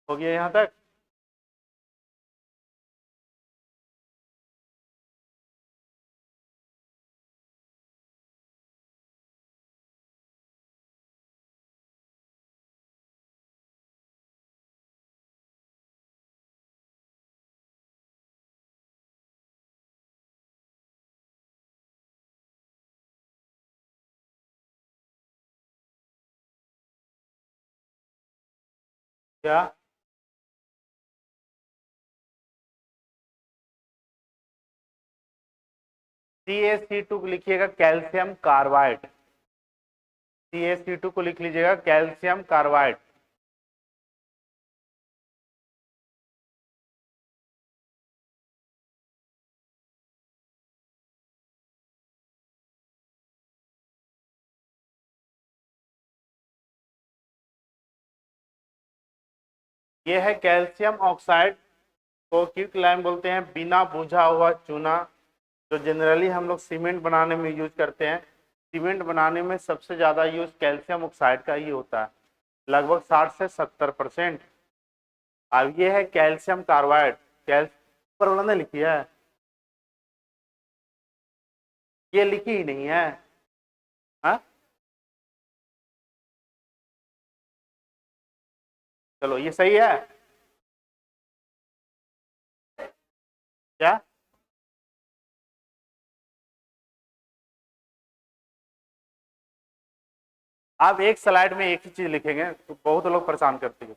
हो गया यहां तक। क्या, CaC2 को लिखिएगा कैल्शियम कार्बाइड। CaC2 को लिख लीजिएगा कैल्शियम कार्बाइड। ये है कैल्शियम ऑक्साइड, को क्विकलाइम बोलते हैं, बिना बुझा हुआ चूना, जो जनरली हम लोग सीमेंट बनाने में यूज करते हैं। सीमेंट बनाने में सबसे ज्यादा यूज कैल्शियम ऑक्साइड का ही होता है, लगभग 60 से 70%। अब ये है कैल्शियम कार्बाइड। पर उन्होंने लिखी है, ये लिखी ही नहीं है। हाँ चलो ये सही है क्या, आप एक स्लाइड में एक ही चीज लिखेंगे तो बहुत लोग परेशान करते हैं।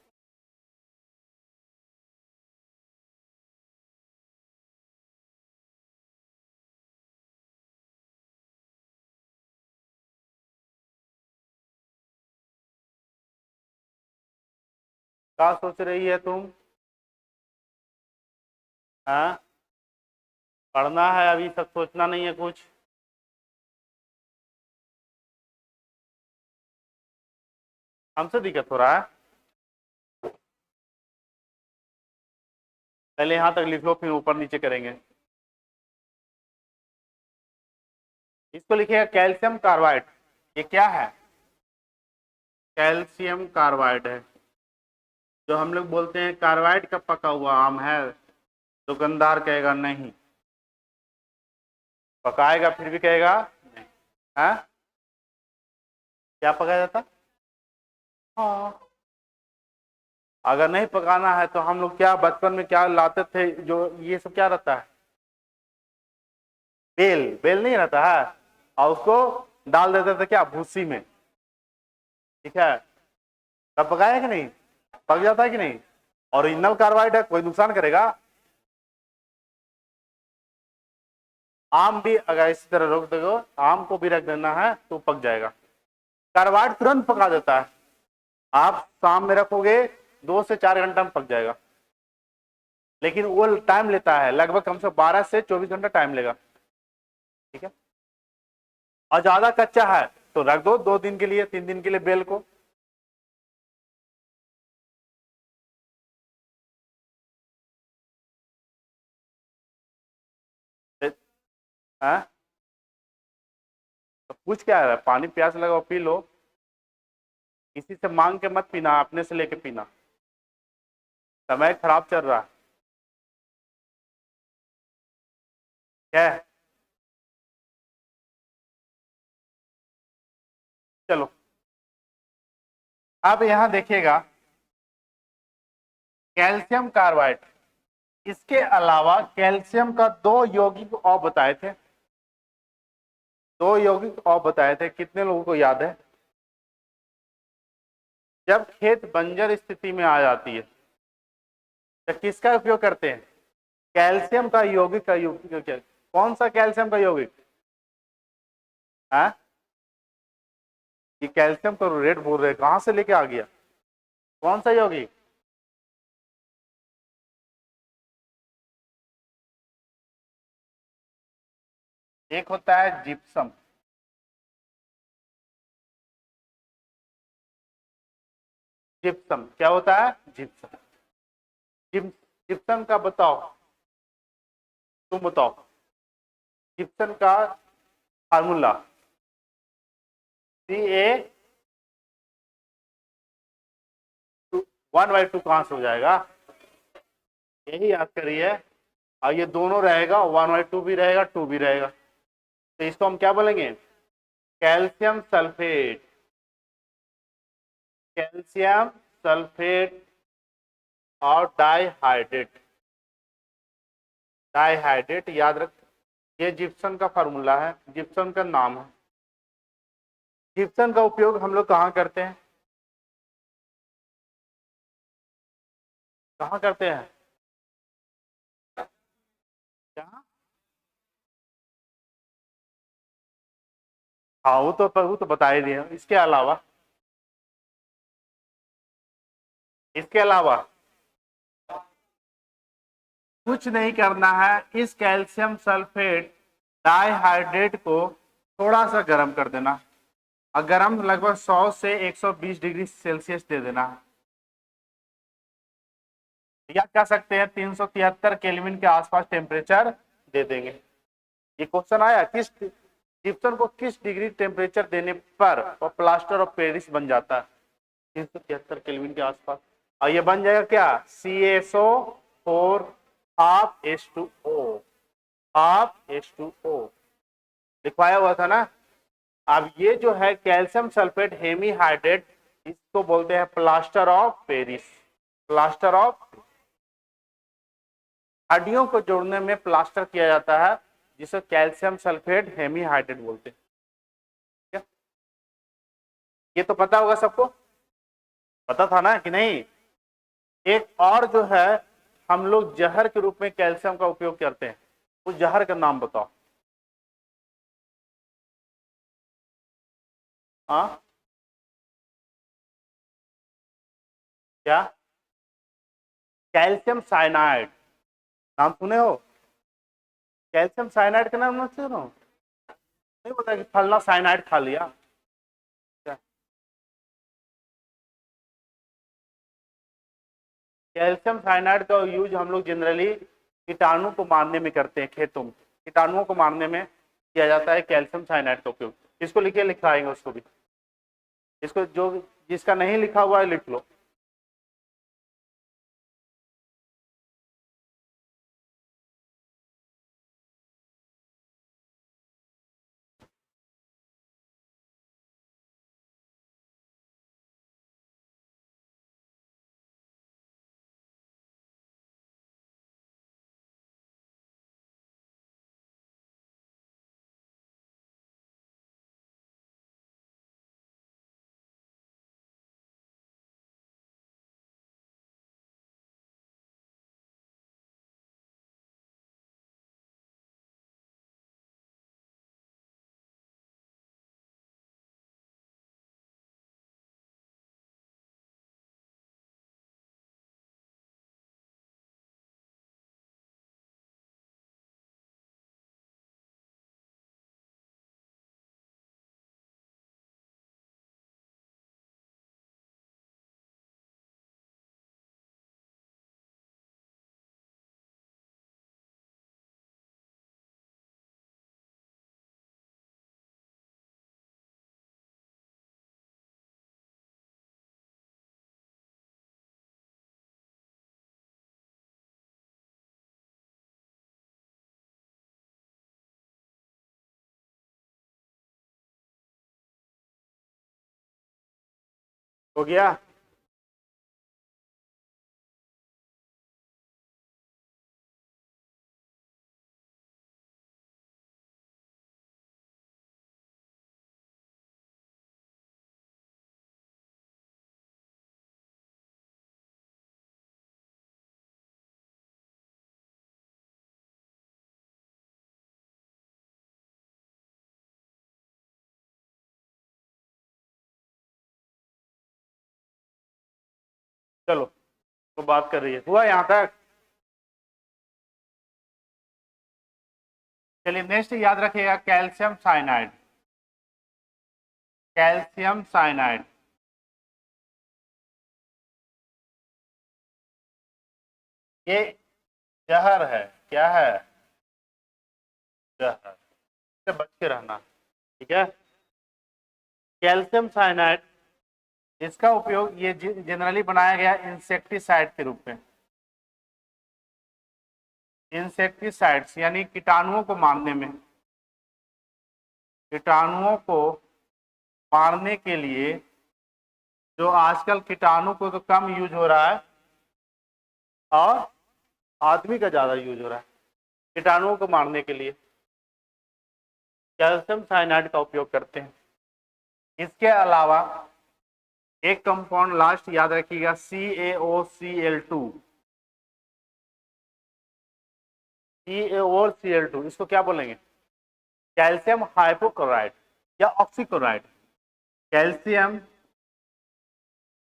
क्या सोच रही है तुम? हाँ, पढ़ना है अभी, सब सोचना नहीं है कुछ। हमसे दिक्कत हो रहा है? पहले यहां तक लिख लो, फिर ऊपर नीचे करेंगे। इसको लिखिएगा कैल्शियम कार्बाइड। ये क्या है? कैल्शियम कार्बाइड है। जो हम लोग बोलते हैं कार्बाइड का पका हुआ आम है, दुकानदार कहेगा नहीं, पकाएगा फिर भी कहेगा नहीं। है? क्या पकाया जाता? हाँ। अगर नहीं पकाना है तो हम लोग क्या बचपन में क्या लाते थे, जो ये सब क्या रहता है, बेल, बेल नहीं रहता है, और उसको डाल देते थे क्या, भूसी में। ठीक है, तब पकाया कि नहीं? पक जाता है कि नहीं? ओरिजिनल कार्बाइड है, कोई नुकसान करेगा? आम भी अगर इसी तरह रोक दो, आम को भी रख देना है तो पक जाएगा। कार्बाइड तुरंत पका देता है, आप शाम में रखोगे 2 से 4 घंटा में पक जाएगा, लेकिन वो टाइम लेता है, लगभग कम से 12 से 24 घंटा टाइम लेगा। ठीक है, और ज्यादा कच्चा है तो रख दो 2 दिन के लिए, 3 दिन के लिए बेल को। हाँ, तो पूछ क्या है, पानी प्यास लगा पी लो, किसी से मांग के मत पीना, अपने से लेके पीना, समय खराब चल रहा है। क्या है? चलो, अब यहां देखिएगा कैल्शियम कार्बाइड, इसके अलावा कैल्शियम का 2 यौगिक और बताए थे, 2 यौगिक और बताए थे, कितने लोगों को याद है? जब खेत बंजर स्थिति में आ जाती है तो किसका उपयोग करते हैं? कैल्शियम का यौगिक का उपयोग। कौन सा कैल्शियम का यौगिक? हाँ, ये कैल्शियम का रेट बोल रहे हैं, कहां से लेके आ गया? कौन सा यौगिक? एक होता है जिप्सम, जिप्सम क्या होता है? जिप्सम। जिप्सम का बताओ, तुम बताओ, जिप्सम का फार्मूला? Ca 1/2 कहां से हो जाएगा? यही याद करिए, और ये दोनों रहेगा, 1/2 भी रहेगा, 2 भी रहेगा, तो इसको हम क्या बोलेंगे? Calcium sulphate. कैल्शियम सल्फेट और डाइहाइड्रेट, डाइहाइड्रेट याद रख, ये जिप्सम का फार्मूला है, जिप्सम का नाम है। जिप्सम का उपयोग हम लोग कहाँ करते हैं? कहाँ करते हैं? क्या? हाँ, वो तो बता ही दिए। इसके अलावा, इसके अलावा कुछ नहीं करना है, इस कैल्शियम सल्फेट डाइहाइड्रेट को थोड़ा सा गर्म कर देना, और गर्म लगभग 100 से 120 डिग्री सेल्सियस दे देना, या कह सकते हैं 373 केल्विन के आसपास टेम्परेचर दे देंगे। ये क्वेश्चन आया, किस जिप्सम को किस डिग्री टेम्परेचर देने पर वो प्लास्टर ऑफ पेरिस बन जाता है? 373 केल्विन के आसपास, और ये बन जाएगा क्या? CaSO4 half H2O, half H2O लिखवाया हुआ था ना। अब ये जो है कैल्शियम सल्फेट हेमीहाइड्रेट, इसको बोलते हैं plaster of Paris. Plaster of, हड्डियों को जोड़ने में प्लास्टर किया जाता है, जिसे कैल्शियम सल्फेट हेमीहाइड्रेट बोलते हैं। ये तो पता होगा सबको, पता था ना कि नहीं। एक और जो है हम लोग जहर के रूप में कैल्शियम का उपयोग करते हैं, उस जहर का नाम बताओ। हाँ क्या? कैल्शियम साइनाइड, नाम सुने हो? कैल्शियम साइनाइड का नाम ना सुने हो? नहीं पता कि फलना साइनाइड खा लिया क्या? कैल्शियम साइनाइड का यूज हम लोग जनरली कीटाणु को मारने में करते हैं, खेतों में कीटाणुओं को मारने में किया जाता है कैल्शियम साइनाइड का उपयोग। इसको लिखिए, लिखाएंगे उसको भी, इसको जो जिसका नहीं लिखा हुआ है लिख लो। हो गया? चलो तो बात कर रही है, हुआ यहां तक? चलिए नेक्स्ट याद रखिएगा, कैल्शियम साइनाइड। कैल्शियम साइनाइड ये जहर है, क्या है? जहर से बच के रहना, ठीक है। कैल्शियम साइनाइड, इसका उपयोग ये जनरली बनाया गया इंसेक्टिसाइड के रूप में। इंसेक्टिसाइड्स यानी कीटाणुओं को मारने में, कीटाणुओं को मारने के लिए, जो आजकल कीटाणु को तो कम यूज हो रहा है और आदमी का ज्यादा यूज हो रहा है कीटाणुओं को मारने के लिए कैल्शियम साइनाइड का उपयोग करते हैं। इसके अलावा एक कंपाउंड लास्ट याद रखिएगा, CaOCl2। CaOCl2 इसको क्या बोलेंगे? कैल्शियम हाइपोक्लोराइड या ऑक्सीक्लोराइड। कैल्शियम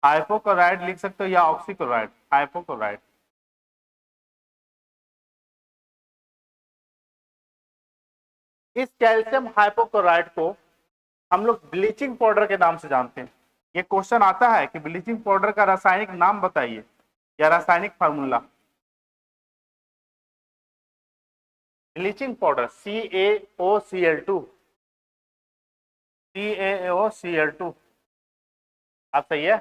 हाइपोक्लोराइड लिख सकते हो या ऑक्सीक्लोराइड, हाइपोक्लोराइड। इस कैल्शियम हाइपोक्लोराइड को हम लोग ब्लीचिंग पाउडर के नाम से जानते हैं। ये क्वेश्चन आता है कि ब्लीचिंग पाउडर का रासायनिक नाम बताइए या रासायनिक formula. Bleaching powder CaOCl2, CaOCl2 आप सही है।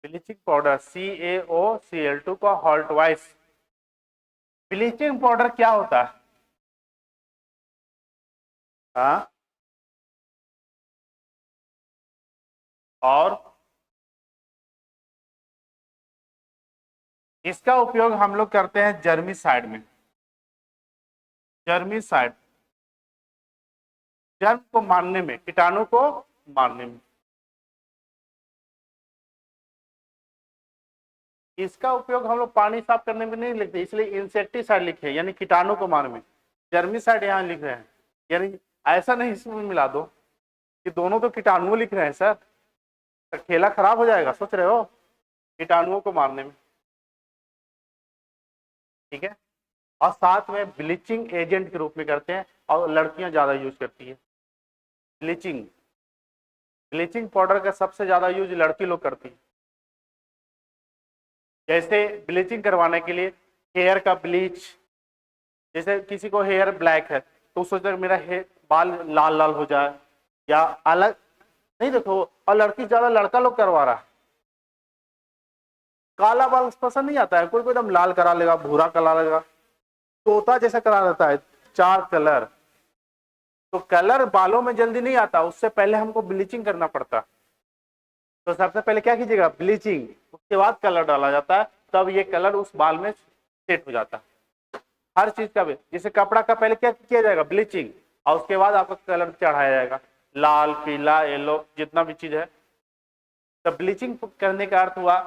ब्लीचिंग पाउडर CaOCl2 का हॉल्ट वाइज। ब्लीचिंग पाउडर क्या होता है? हाँ, और इसका उपयोग हम लोग करते हैं जर्मिसाइड में। जर्मिसाइड, जर्म को मारने में, कीटाणु को मारने में। इसका उपयोग हम लोग पानी साफ करने में नहीं लिखते, इसलिए इंसेक्टिसाइड लिखे हैं, यानी कीटाणु को मारने में। जर्मिसाइड यहाँ लिख रहे हैं, यानी ऐसा नहीं इसमें मिला दो कि दोनों तो कीटाणु लिख रहे हैं सर, तो खेला खराब हो जाएगा, सोच रहे हो, कीटाणुओं को मारने में। ठीक है, और साथ में ब्लीचिंग एजेंट के रूप में करते हैं, और लड़कियां ज्यादा यूज करती है ब्लीचिंग। ब्लीचिंग पाउडर का सबसे ज्यादा यूज लड़की लोग करती है। जैसे ब्लीचिंग करवाने के लिए हेयर का ब्लीच, जैसे किसी को हेयर ब्लैक है तो सोचता है मेरा हेयर बाल लाल लाल हो जाए या अलग, नहीं देखो, और लड़की ज्यादा लड़का लोग करवा रहा है। काला बाल पसंद नहीं आता है, कोई कोई एकदम लाल करा लेगा, भूरा करा लेगा, तोता जैसा करा देता है, 4 कलर। तो कलर बालों में जल्दी नहीं आता, उससे पहले हमको ब्लीचिंग करना पड़ता। तो सबसे पहले क्या कीजिएगा, ब्लीचिंग, उसके बाद कलर डाला जाता है, तब ये कलर उस बाल में सेट हो जाता है। हर चीज का भी, जैसे कपड़ा का पहले क्या किया जाएगा, ब्लीचिंग, और उसके बाद आपका कलर चढ़ाया जाएगा, लाल पीला येलो जितना भी चीज है। तो ब्लीचिंग करने का अर्थ हुआ,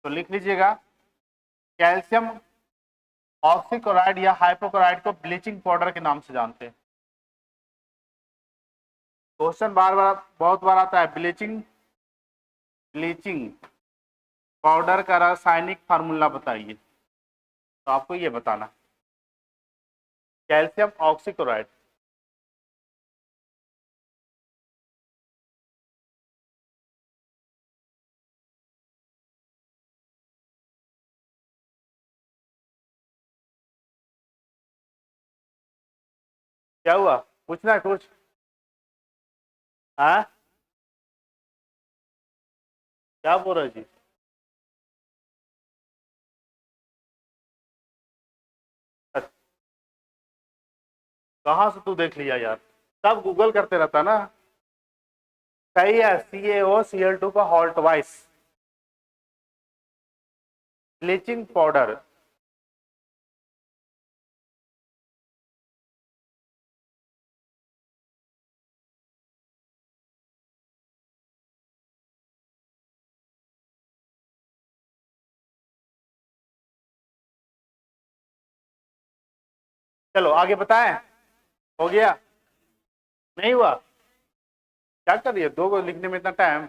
तो लिख लीजिएगा, कैल्शियम ऑक्सीक्लोराइड या हाइपोक्लोराइड को ब्लीचिंग पाउडर के नाम से जानते हैं। क्वेश्चन बार बार बहुत बार आता है, ब्लीचिंग ब्लीचिंग पाउडर का रासायनिक फार्मूला बताइए, तो आपको ये बताना, कैल्शियम ऑक्सीक्लोराइड। क्या हुआ, पूछना है कुछ? हाँ, क्या बोल रहे जी? अच्छा, कहाँ से तू देख लिया यार, सब गूगल करते रहता ना। सही है, CaO Cl2 का हॉल्ट वाइस ब्लीचिंग पाउडर। चलो आगे बताएं, हो गया? नहीं हुआ? क्या कर रही है, 2 को लिखने में इतना टाइम?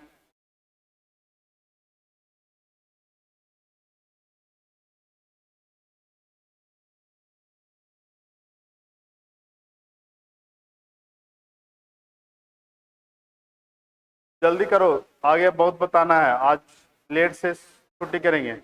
जल्दी करो, आगे बहुत बताना है, आज लेट से छुट्टी करेंगे।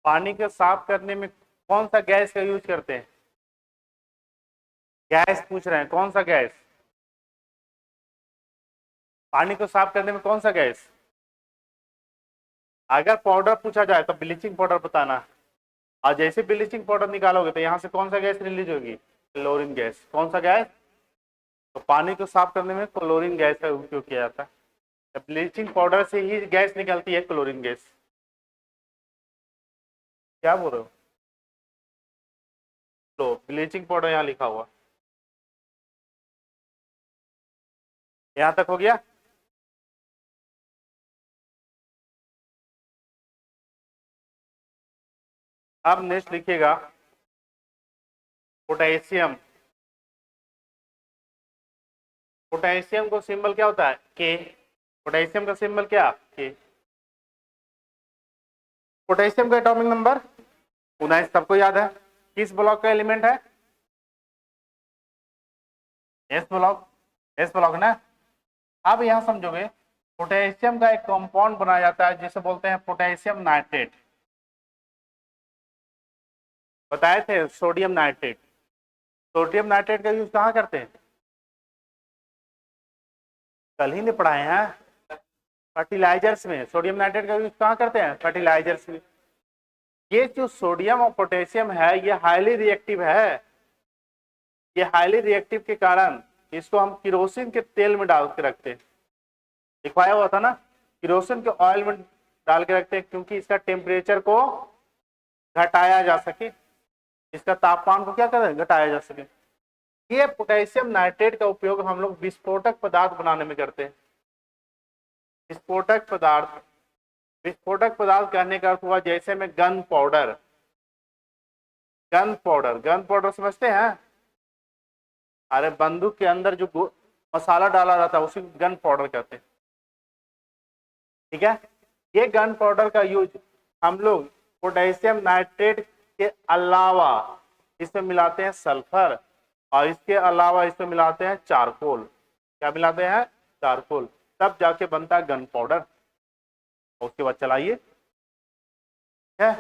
पानी को साफ करने में कौन सा गैस का यूज करते हैं? गैस पूछ रहे हैं, कौन सा गैस? पानी को साफ करने में कौन सा गैस? अगर पाउडर पूछा जाए तो ब्लीचिंग पाउडर बताना, और जैसे ब्लीचिंग पाउडर निकालोगे तो यहाँ से कौन सा गैस रिलीज होगी, क्लोरीन गैस। कौन सा गैस? तो पानी को साफ करने में क्लोरीन गैस का उपयोग किया जाता है, ब्लीचिंग पाउडर से ही गैस निकलती है, क्लोरीन गैस। क्या बोल रहे हो? तो ब्लीचिंग पाउडर यहाँ लिखा हुआ, यहाँ तक हो गया? अब नेक्स्ट लिखिएगा, पोटेशियम। पोटेशियम को सिंबल क्या होता है, के। पोटेशियम का सिंबल क्या, के। पोटेशियम का एटॉमिक नंबर 19, सबको याद है। किस ब्लॉक का एलिमेंट है? S ब्लॉक, S ब्लॉक ना। अब यहां समझोगे, पोटेशियम का एक कंपाउंड बनाया जाता है जिसे बोलते हैं पोटेशियम नाइट्रेट। बताए थे सोडियम नाइट्रेट। सोडियम नाइट्रेट का यूज कहाँ करते हैं? कल ही ने पढ़ाए हैं। फर्टिलाइजर्स में सोडियम नाइट्रेट का यूज कहाँ करते हैं? फर्टिलाइजर्स में। ये जो सोडियम और पोटेशियम है ये हाईली रिएक्टिव है। ये हाईली रिएक्टिव के कारण इसको हम किरोसिन के तेल में डाल के रखते हैं। दिखवाया हुआ था ना, किरोसिन के ऑयल में डाल के रखते हैं क्योंकि इसका टेम्परेचर को घटाया जा सके, इसका तापमान को क्या करें? घटाया जा सके। ये पोटेशियम नाइट्रेट का उपयोग हम लोग विस्फोटक पदार्थ बनाने में करते हैं। विस्फोटक पदार्थ, विस्फोटक पदार्थ कहने का अर्थ हुआ जैसे में gun powder. Gun powder, gun powder समझते हैं? अरे बंदूक के अंदर जो मसाला डाला रहता है उसी को गन पाउडर कहते हैं। ठीक है, ये गन पाउडर का यूज हम लोग पोटेशियम नाइट्रेट के अलावा इसमें मिलाते हैं सल्फर, और इसके अलावा इसमें मिलाते हैं चारकोल। क्या मिलाते हैं? चारकोल। तब जाके बनता है गन पाउडर। उसके बाद चलाइए, है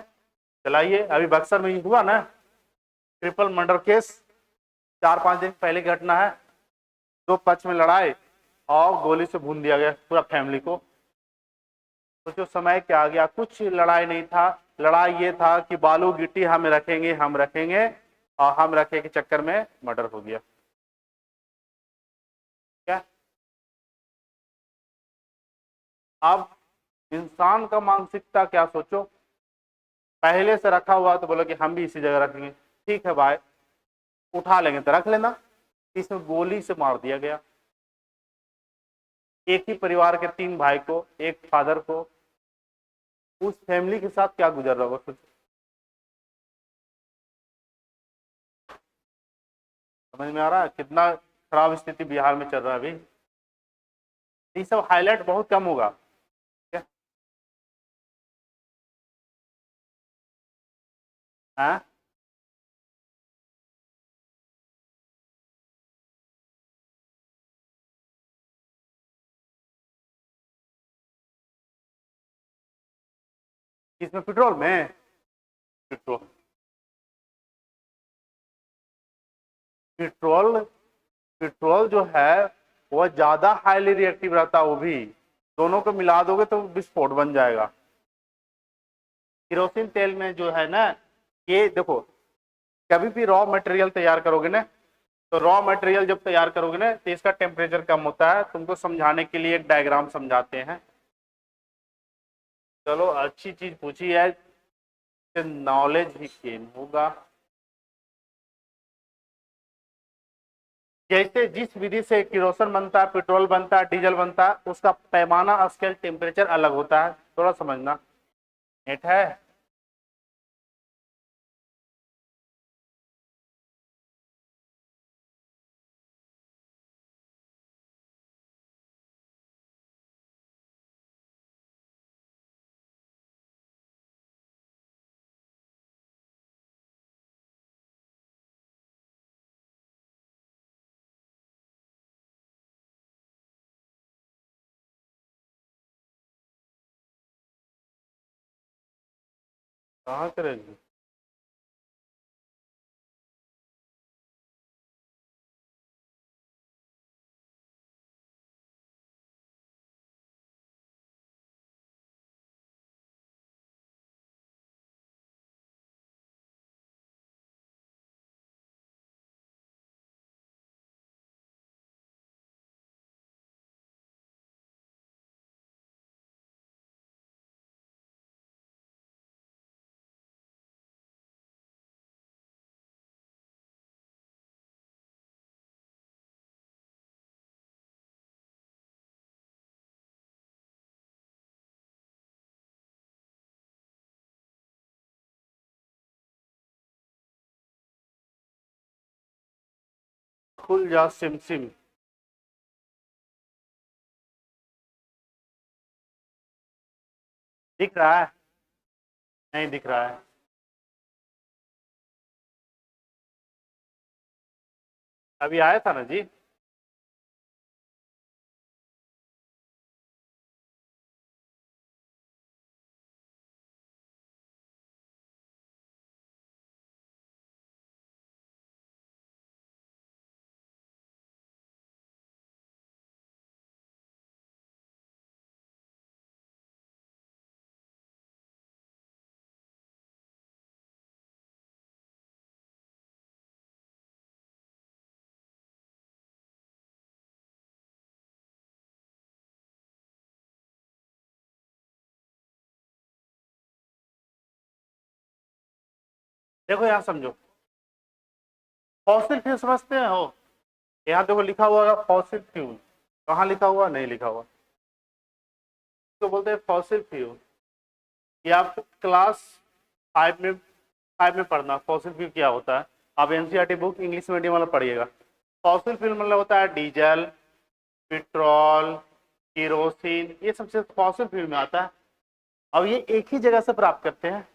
चलाइए। अभी बक्सर में हुआ ना ट्रिपल मर्डर केस, 4-5 दिन पहले की घटना है। 2 पक्ष में लड़ाई और गोली से भून दिया गया पूरा फैमिली को। सोचो समय क्या आ गया। कुछ लड़ाई नहीं था, लड़ाई ये था कि बालू गिट्टी हम रखेंगे, हम रखेंगे, और हम रखे के चक्कर में मर्डर हो गया। क्या अब इंसान का मानसिकता क्या सोचो, पहले से रखा हुआ तो बोलो कि हम भी इसी जगह रखेंगे। ठीक है भाई, उठा लेंगे तो रख लेना। इसमें गोली से मार दिया गया एक ही परिवार के 3 भाई को, एक फादर को। उस फैमिली के साथ क्या गुजर रहा होगा? समझ में आ रहा है कितना खराब स्थिति बिहार में चल रहा है अभी? ये सब हाईलाइट बहुत कम होगा। क्या हाँ? इसमें पेट्रोल में, पेट्रोल पेट्रोल पेट्रोल जो है वह ज्यादा हाईली रिएक्टिव रहता है। वो भी दोनों को मिला दोगे तो विस्फोट बन जाएगा। केरोसिन तेल में जो है ना, ये देखो, कभी भी रॉ मटेरियल तैयार करोगे ना, तो रॉ मटेरियल जब तैयार करोगे ना तो इसका टेम्परेचर कम होता है। तुमको समझाने के लिए एक डायग्राम समझाते हैं। चलो अच्छी चीज पूछी है, नॉलेज ही गेन होगा। जैसे जिस विधि से किरोसिन बनता है, पेट्रोल बनता है, डीजल बनता है, उसका पैमाना स्केल टेम्परेचर अलग होता है। थोड़ा समझना। नेट है? कहाँ करेगी? खुल जा सिम सिम। दिख रहा है? नहीं दिख रहा है। अभी आया था ना जी। देखो यहाँ समझो, फॉसिल फ्यूल समझते हैं हो, यहाँ देखो लिखा हुआ है फॉसिल फ्यूल, कहाँ लिखा हुआ, नहीं लिखा हुआ, तो बोलते हैं फॉसिल फ्यूल। ये आप क्लास 5 में पढ़ना फॉसिल फ्यूल क्या होता है। आप एनसीईआरटी बुक इंग्लिश मीडियम वाला पढ़िएगा। फॉसिल फ्यूल मतलब होता है डीजल, पेट्रोल, केरोसिन, ये सबसे फॉसिल फ्यूल में आता है। अब ये एक ही जगह से प्राप्त करते हैं,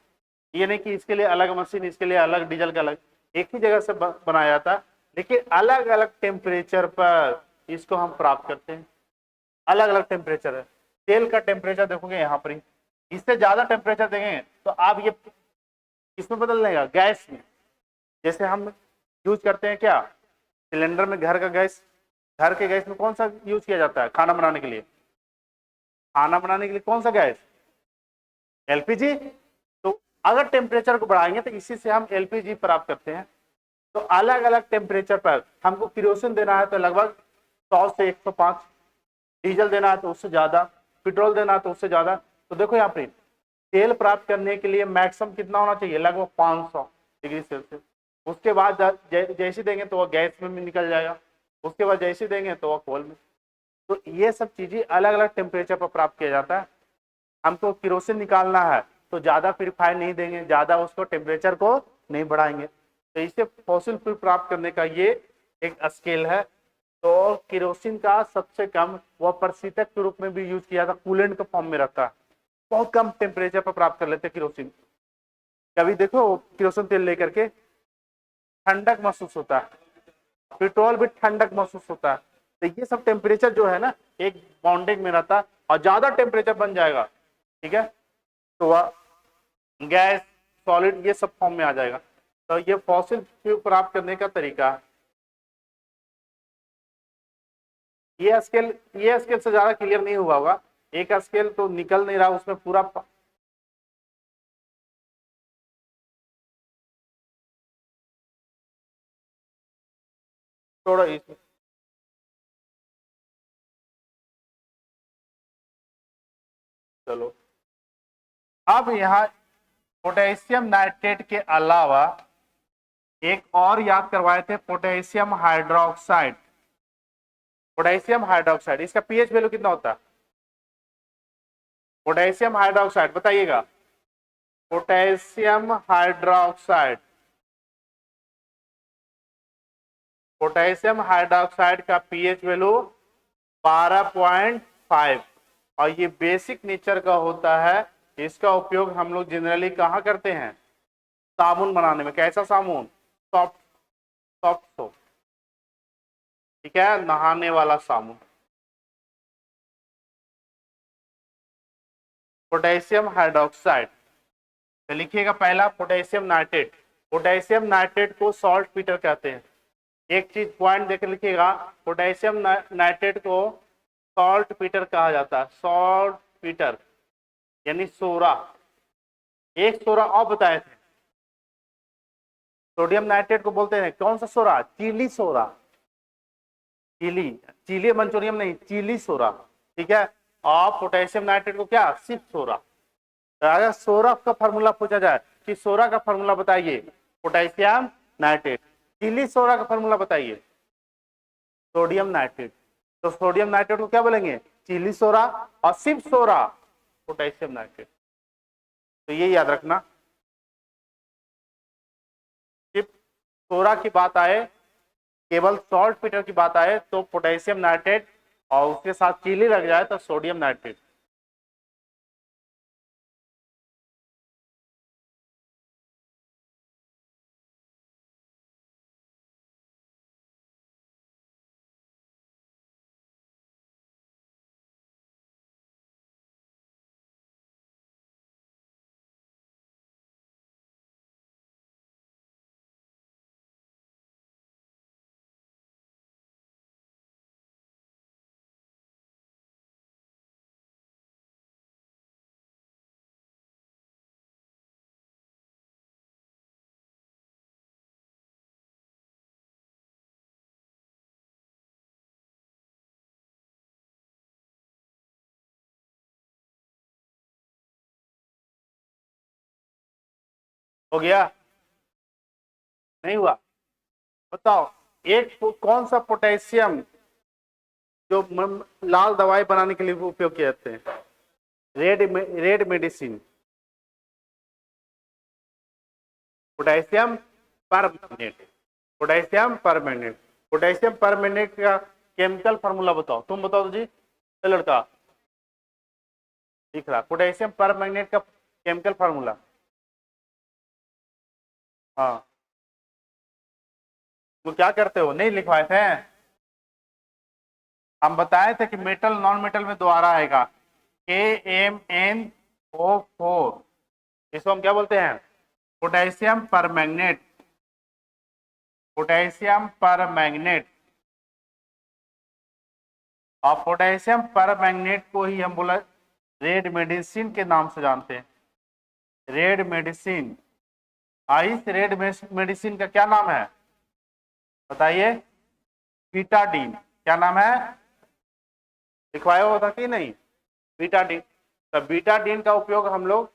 ये नहीं कि इसके लिए अलग मशीन, इसके लिए अलग, डीजल का अलग, एक ही जगह से बनाया जाता है, लेकिन अलग अलग टेम्परेचर पर इसको हम प्राप्त करते हैं। अलग अलग टेम्परेचर है। तेल का टेम्परेचर देखोगे यहाँ पर ही, इससे ज्यादा टेम्परेचर देंगे तो आप ये किसमें बदल देगा, गैस में। जैसे हम यूज करते हैं क्या, सिलेंडर में, घर का गैस, घर के गैस में कौन सा यूज किया जाता है खाना बनाने के लिए, खाना बनाने के लिए कौन सा गैस, एलपीजी। तो अगर टेम्परेचर को बढ़ाएंगे तो इसी से हम एलपीजी प्राप्त करते हैं। तो अलग अलग टेम्परेचर पर हमको किरोसिन देना है तो लगभग 100 से 105, डीजल देना है तो उससे ज्यादा, पेट्रोल देना है तो उससे ज्यादा। तो देखो यहाँ पे तेल प्राप्त करने के लिए मैक्सिमम कितना होना चाहिए, लगभग 500 डिग्री सेल्सियस। उसके बाद जैसे देंगे तो वह गैस में भी निकल जाएगा, उसके बाद जैसे देंगे तो वह कोल में। तो ये सब चीजें अलग अलग टेम्परेचर पर प्राप्त किया जाता है। हमको किरोसिन निकालना है तो ज्यादा प्योरीफाई नहीं देंगे, ज्यादा उसको टेम्परेचर को नहीं बढ़ाएंगे। तो इससे फॉसिल फ्यूल प्राप्त करने का ये एक स्केल है। तो किरोसिन का सबसे कम वह प्रशीतक के रूप में भी यूज किया था, कूलेंट के फॉर्म में रहता है, बहुत कम टेम्परेचर पर प्राप्त कर लेते किरोसिन। कभी देखो किरोसिन तेल लेकर के ठंडक महसूस होता है, पेट्रोल भी ठंडक महसूस होता है। तो ये सब टेम्परेचर जो है ना एक बाउंडिंग में रहता है, और ज्यादा टेम्परेचर बन जाएगा, ठीक है, तो वह गैस, सॉलिड, ये सब फॉर्म में आ जाएगा। तो ये फॉसिल फ्यूल प्राप्त करने का तरीका है। ये स्केल से ज्यादा क्लियर नहीं हुआ होगा, एक स्केल तो निकल नहीं रहा उसमें पूरा। थोड़ा इसमें चलो, अब यहाँ पोटेशियम नाइट्रेट के अलावा एक और याद करवाए थे, पोटेशियम हाइड्रोक्साइड। पोटेशियम हाइड्रोक्साइड, इसका पीएच वैल्यू कितना होता है, पोटेशियम हाइड्रोक्साइड बताइएगा। पोटेशियम हाइड्रोक्साइड, पोटेशियम हाइड्रोक्साइड का पीएच वैल्यू 12.5, और ये बेसिक नेचर का होता है। इसका उपयोग हम लोग जनरली कहाँ करते हैं, साबुन बनाने में। कैसा साबुन, सॉफ्ट, सॉफ्ट सोप, ठीक है, नहाने वाला साबुन। पोटेशियम हाइड्रोक्साइड, तो लिखिएगा पहला पोटेशियम नाइट्रेट। पोटेशियम नाइट्रेट को सॉल्ट पीटर कहते हैं। एक चीज पॉइंट देकर लिखिएगा, पोटेशियम नाइट्रेट को सॉल्ट पीटर कहा जाता है, सॉल्ट पीटर यानी सोरा। एक सोरा और बताए थे, सोडियम नाइट्रेट को बोलते हैं कौन सा सोरा, चिली सोरा, चिली, चिली मंचूरियम नहीं, चिली सोरा, ठीक है। और पोटेशियम नाइट्रेट को क्या, सिर्फ सोरा। तो अगर सोरा का फॉर्मूला पूछा जाए कि सोरा का फॉर्मूला बताइए, पोटेशियम नाइट्रेट, चिली सोरा का फॉर्मूला बताइए, सोडियम नाइट्रेट। तो सोडियम नाइट्रेट को क्या बोलेंगे, चिली सोरा, और सिर्फ सोरा पोटेशियम नाइट्रेट। तो ये याद रखना, सिर्फ सोरा की बात आए, केवल सॉल्ट पीटर की बात आए तो पोटेशियम नाइट्रेट, और उसके साथ चीली लग जाए तो सोडियम नाइट्रेट। हो गया। नहीं हुआ? बताओ, एक कौन सा पोटेशियम जो लाल दवाई बनाने के लिए उपयोग किए जाते हैं? Red medicine, potassium permanganate, potassium permanganate. Potassium permanganate का केमिकल फार्मूला बताओ, तुम बताओ तो जी, लड़का दिख रहा। पोटेशियम परमैंगनेट का केमिकल फार्मूला, हाँ तो क्या करते हो, नहीं लिखवाए थे? हम बताए थे कि मेटल नॉन मेटल में दोबारा आएगा, KMnO4, इसको हम क्या बोलते हैं? Potassium permanganate, potassium permanganate. और पोटेशियम परमैंगनेट को ही हम बोला रेड मेडिसिन के नाम से जानते हैं, रेड मेडिसिन। इस रेड मेडिसिन का क्या नाम है बताइए? बीटाडीन। क्या नाम है? लिखवाया होता कि नहीं? बीटाडीन। तो बीटाडीन का उपयोग हम लोग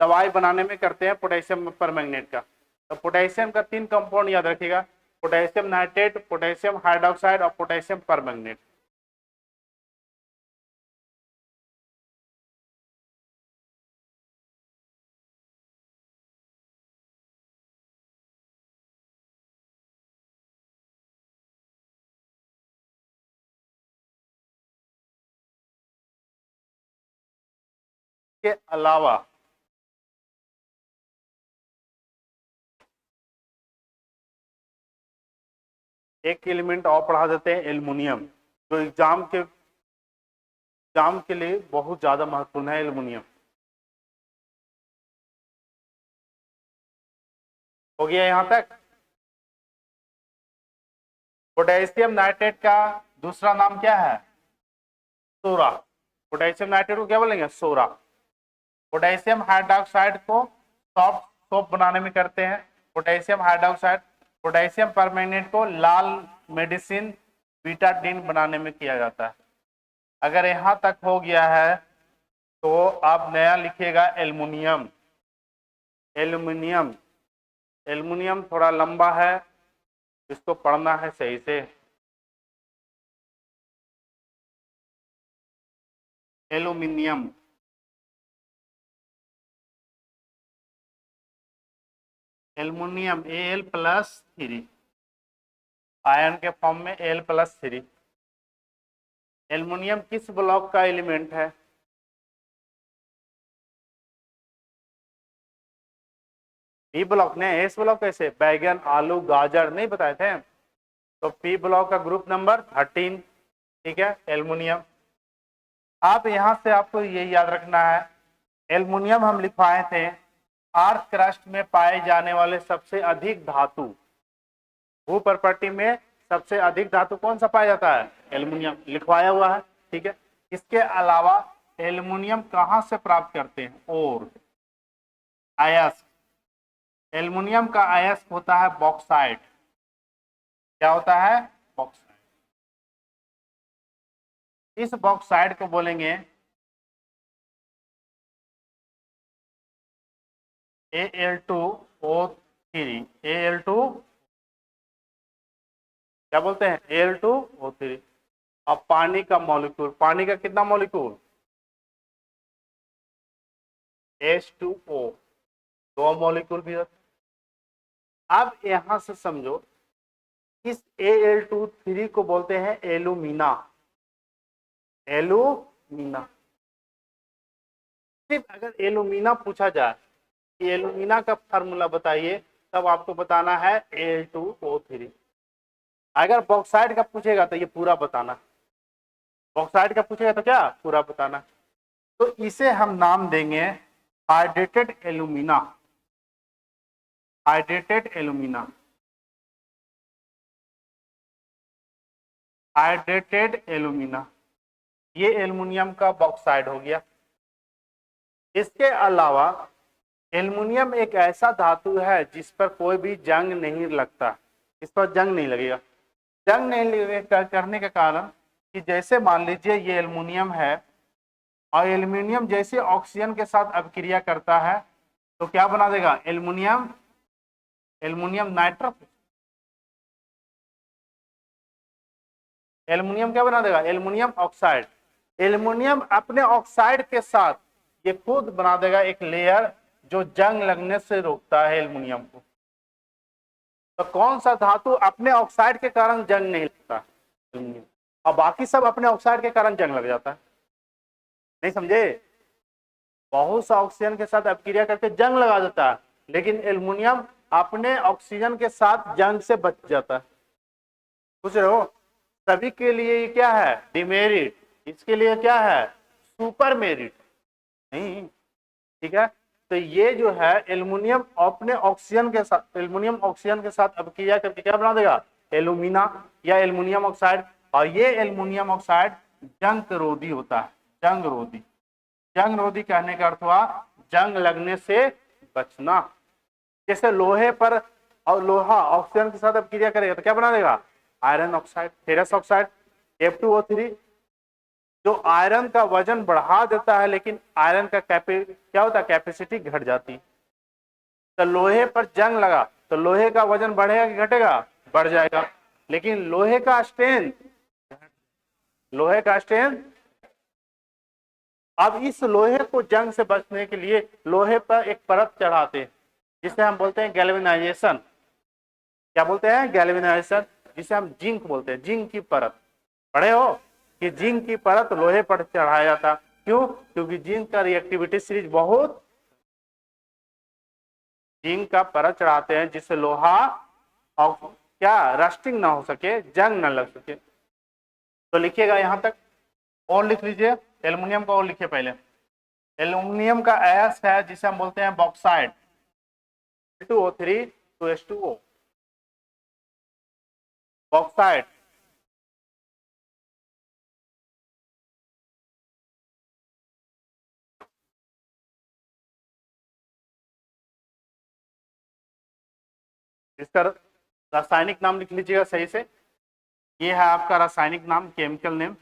दवाई बनाने में करते हैं पोटेशियम परमैंगनेट का। तो पोटेशियम का 3 कंपाउंड याद रखिएगा, पोटेशियम नाइट्रेट, पोटेशियम हाइड्रोक्साइड और पोटेशियम परमैंगनेट। के अलावा एक एलिमेंट और पढ़ा देते हैं, एल्युमिनियम, जो एग्जाम के लिए बहुत ज्यादा महत्वपूर्ण है, एल्युमिनियम। हो गया यहां तक? पोटेशियम नाइट्रेट का दूसरा नाम क्या है? सोरा। पोटेशियम नाइट्रेट को क्या बोलेंगे? सोरा। पोटेशियम हाइड्रोक्साइड को सॉफ्ट सोप बनाने में करते हैं, पोटेशियम हाइड्रोक्साइड। पोटेशियम परमैंगनेट को लाल मेडिसिन बीटाडीन बनाने में किया जाता है। अगर यहां तक हो गया है तो आप नया लिखिएगा एल्युमिनियम। एल्युमिनियम, एल्युमिनियम थोड़ा लंबा है, इसको पढ़ना है सही से। एल्युमिनियम, एल्युमिनियम Al+3, आयन के फॉर्म में Al+3। एल्युमिनियम किस ब्लॉक का एलिमेंट है? पी ब्लॉक ने। एस ब्लॉक कैसे? बैगन, आलू, गाजर नहीं बताए थे? तो पी ब्लॉक का ग्रुप नंबर 13, ठीक है, एल्युमिनियम। आप यहां से आपको ये याद रखना है, एल्युमिनियम हम लिखवाए थे अर्थ क्रस्ट में पाए जाने वाले सबसे अधिक धातु, भू प्रॉपर्टी में सबसे अधिक धातु कौन सा पाया जाता है? एल्युमिनियम, लिखवाया हुआ है, ठीक है। इसके अलावा एल्युमिनियम कहां से प्राप्त करते हैं? और अयस्क, एल्युमिनियम का अयस्क होता है बॉक्साइट। क्या होता है? बॉक्साइट। इस बॉक्साइट को बोलेंगे Al2O3। Al2 क्या बोलते हैं? Al2O3। अब पानी का मॉलिक्यूल, पानी का कितना मॉलिक्यूल? H2O, 2 मॉलिक्यूल भी होते। अब यहां से समझो, इस Al2O3 को बोलते हैं एलुमिना। एलुमिना। सिर्फ अगर एलुमिना पूछा जाए कि एलुमिना का फार्मूला बताइए, तब आपको बताना है Al2O3। अगर बॉक्साइड का पूछेगा तो ये पूरा बताना, बॉक्साइड का पूछेगा तो क्या पूरा बताना। तो इसे हम नाम देंगे hydrated alumina, hydrated alumina, hydrated alumina. ये एल्युमिनियम का बॉक्साइड हो गया। इसके अलावा एल्युमिनियम एक ऐसा धातु है जिस पर कोई भी जंग नहीं लगता, इस पर जंग नहीं लगेगा। जंग नहीं करने के कारण कि जैसे मान लीजिए ये एल्युमिनियम है और एल्युमिनियम जैसे ऑक्सीजन के साथ अभिक्रिया करता है तो क्या बना देगा? एल्युमिनियम, एल्युमिनियम नाइट्रस, एल्युमिनियम क्या बना देगा, एल्युमिनियम ऑक्साइड। एल्युमिनियम अपने ऑक्साइड के साथ ये खुद बना देगा एक लेयर जो जंग लगने से रोकता है एल्युमिनियम को। तो कौन सा धातु अपने ऑक्साइड के कारण जंग नहीं लगता, एल्युमिनियम, और बाकी सब अपने ऑक्साइड के कारण जंग लग जाता है। नहीं समझे, बहुत सा ऑक्सीजन के साथ अपक्रिया करके जंग लगा देता है, लेकिन एल्युमिनियम अपने ऑक्सीजन के साथ जंग से बच जाता है। पूछ रहे हो, सभी के लिए ये क्या है, डिमेरिट, इसके लिए क्या है, सुपर मेरिट नहीं, ठीक है। तो ये जो है एल्युमिनियम अपने ऑक्सीजन के साथ, एल्युमिनियम ऑक्सीजन के साथ अपक्रिया करके क्या बना देगा, एल्यूमिना या एल्युमिनियम ऑक्साइड। और ये एल्युमिनियम ऑक्साइड जंग रोधी होता है, जंग रोधी। जंग रोधी कहने का अर्थ हुआ जंग लगने से बचना। जैसे लोहे पर, और लोहा ऑक्सीजन के साथ अपक्रिया करेगा तो क्या बना देगा, iron oxide, ferrous oxide, F2O3, जो आयरन का वजन बढ़ा देता है, लेकिन आयरन का क्या होता है, कैपेसिटी घट जाती। तो लोहे पर जंग लगा तो लोहे का वजन बढ़ेगा कि घटेगा, बढ़ जाएगा, लेकिन लोहे का स्ट्रेंथ, लोहे का स्ट्रेंथ, अब इस लोहे को जंग से बचने के लिए लोहे पर एक परत चढ़ाते हैं जिसे हम बोलते हैं गैल्वेनाइजेशन। क्या बोलते हैं, गैल्वेनाइजेशन, जिसे हम जिंक बोलते हैं, जिंक की परत। पढ़े हो कि जिंक की परत लोहे पर चढ़ाया जाता, क्यों, क्योंकि जिंक का रिएक्टिविटी सीरीज बहुत, जिंक का परत चढ़ाते हैं जिससे लोहा और क्या रस्टिंग ना हो सके, जंग ना लग सके। तो लिखिएगा यहां तक, और लिख लीजिए, एल्युमिनियम का और लिखिए पहले। एल्युमिनियम का एस है जिसे हम बोलते हैं बॉक्साइड, 2O3 2H2O, बॉक्साइड। इसका रासायनिक नाम लिख लीजिएगा सही से, ये है आपका रासायनिक नाम, केमिकल नेम,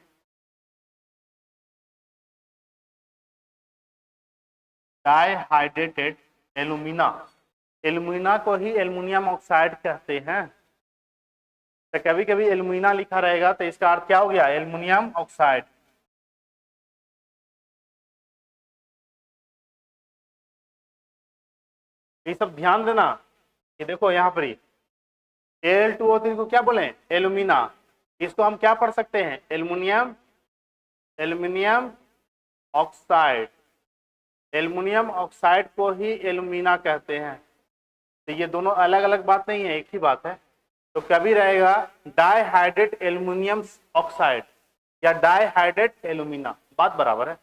डाइहाइड्रेटेड एल्यूमिना। एल्यूमिना को ही एल्युमिनियम ऑक्साइड कहते हैं। तो कभी कभी एल्यूमिना लिखा रहेगा तो इसका अर्थ क्या हो गया, एल्युमिनियम ऑक्साइड। ये सब ध्यान देना, ये देखो यहाँ पर ही Al2O3 को क्या बोले, एल्यूमिना। इसको हम क्या पढ़ सकते हैं, aluminium, aluminium oxide. Aluminium oxide को ही एल्यूमिना कहते हैं। तो ये दोनों अलग अलग बात नहीं है, एक ही बात है। तो कभी रहेगा डाइहाइड्रेट एल्युमिनियम ऑक्साइड या डाइहाइड्रेट एल्यूमिना, बात बराबर है।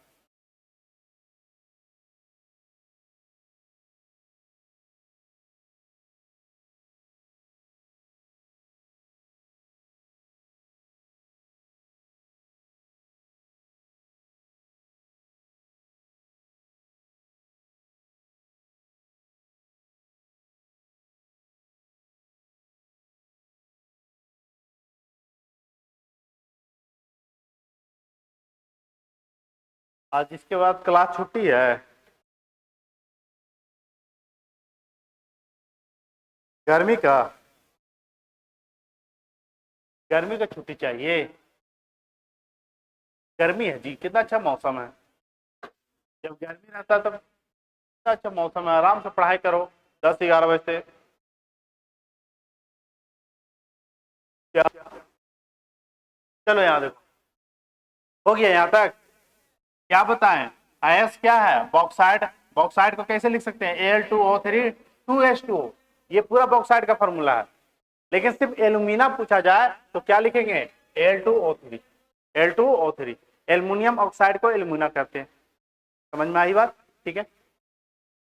आज इसके बाद क्लास छुट्टी है, गर्मी का, गर्मी का छुट्टी चाहिए। गर्मी है जी, कितना अच्छा मौसम है, जब गर्मी रहता है तब कितना अच्छा मौसम है, आराम से पढ़ाई करो 10-11 बजे से। क्या, चलो यहाँ देखो, हो गया यहाँ तक। क्या बताएं, आयस क्या है, बॉक्साइड। बॉक्साइड को कैसे लिख सकते हैं, Al2O3 2H2O, ये पूरा बॉक्साइड का फॉर्मूला है। लेकिन सिर्फ एल्यूमिना पूछा जाए तो क्या लिखेंगे, Al2O3, Al2O3। एल्युमिनियम ऑक्साइड को एल्यूमिना कहते हैं। समझ में आई बात, ठीक है।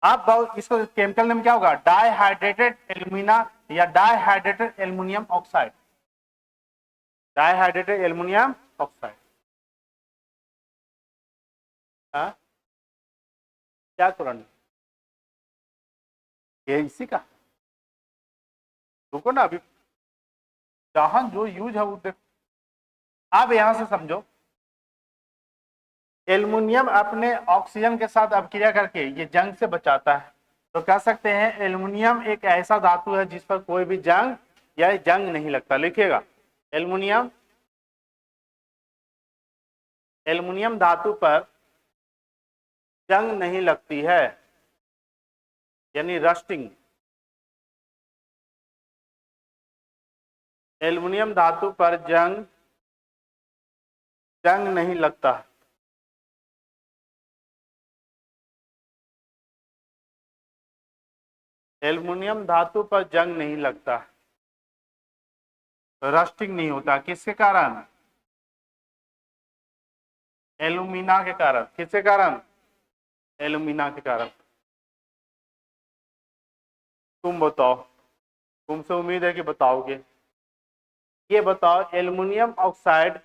अब इसको केमिकल नेम क्या होगा, डाइहाइड्रेटेड एल्यूमिना या डाइहाइड्रेटेड एल्युमिनियम ऑक्साइड, डाइहाइड्रेटेड एल्युमिनियम ऑक्साइड। क्या तुरंत, ये इसी का, रुको ना अभी, जहां जो यूज है वो देख। अब यहां से समझो, एल्युमिनियम अपने ऑक्सीजन के साथ अपक्रिया करके ये जंग से बचाता है। तो कह सकते हैं एल्युमिनियम एक ऐसा धातु है जिस पर कोई भी जंग या जंग नहीं लगता। लिखिएगा, एल्युमिनियम एल्युमिनियम धातु पर जंग नहीं लगती है, यानी रस्टिंग। एल्युमिनियम धातु पर जंग नहीं लगता। एल्युमिनियम धातु पर जंग नहीं लगता, रस्टिंग नहीं होता। किसके कारण? एल्यूमिना के कारण। किसके कारण? एल्यूमिना के कारण। तुम बताओ, तुमसे उम्मीद है कि बताओगे। ये बताओ, एल्युमिनियम ऑक्साइड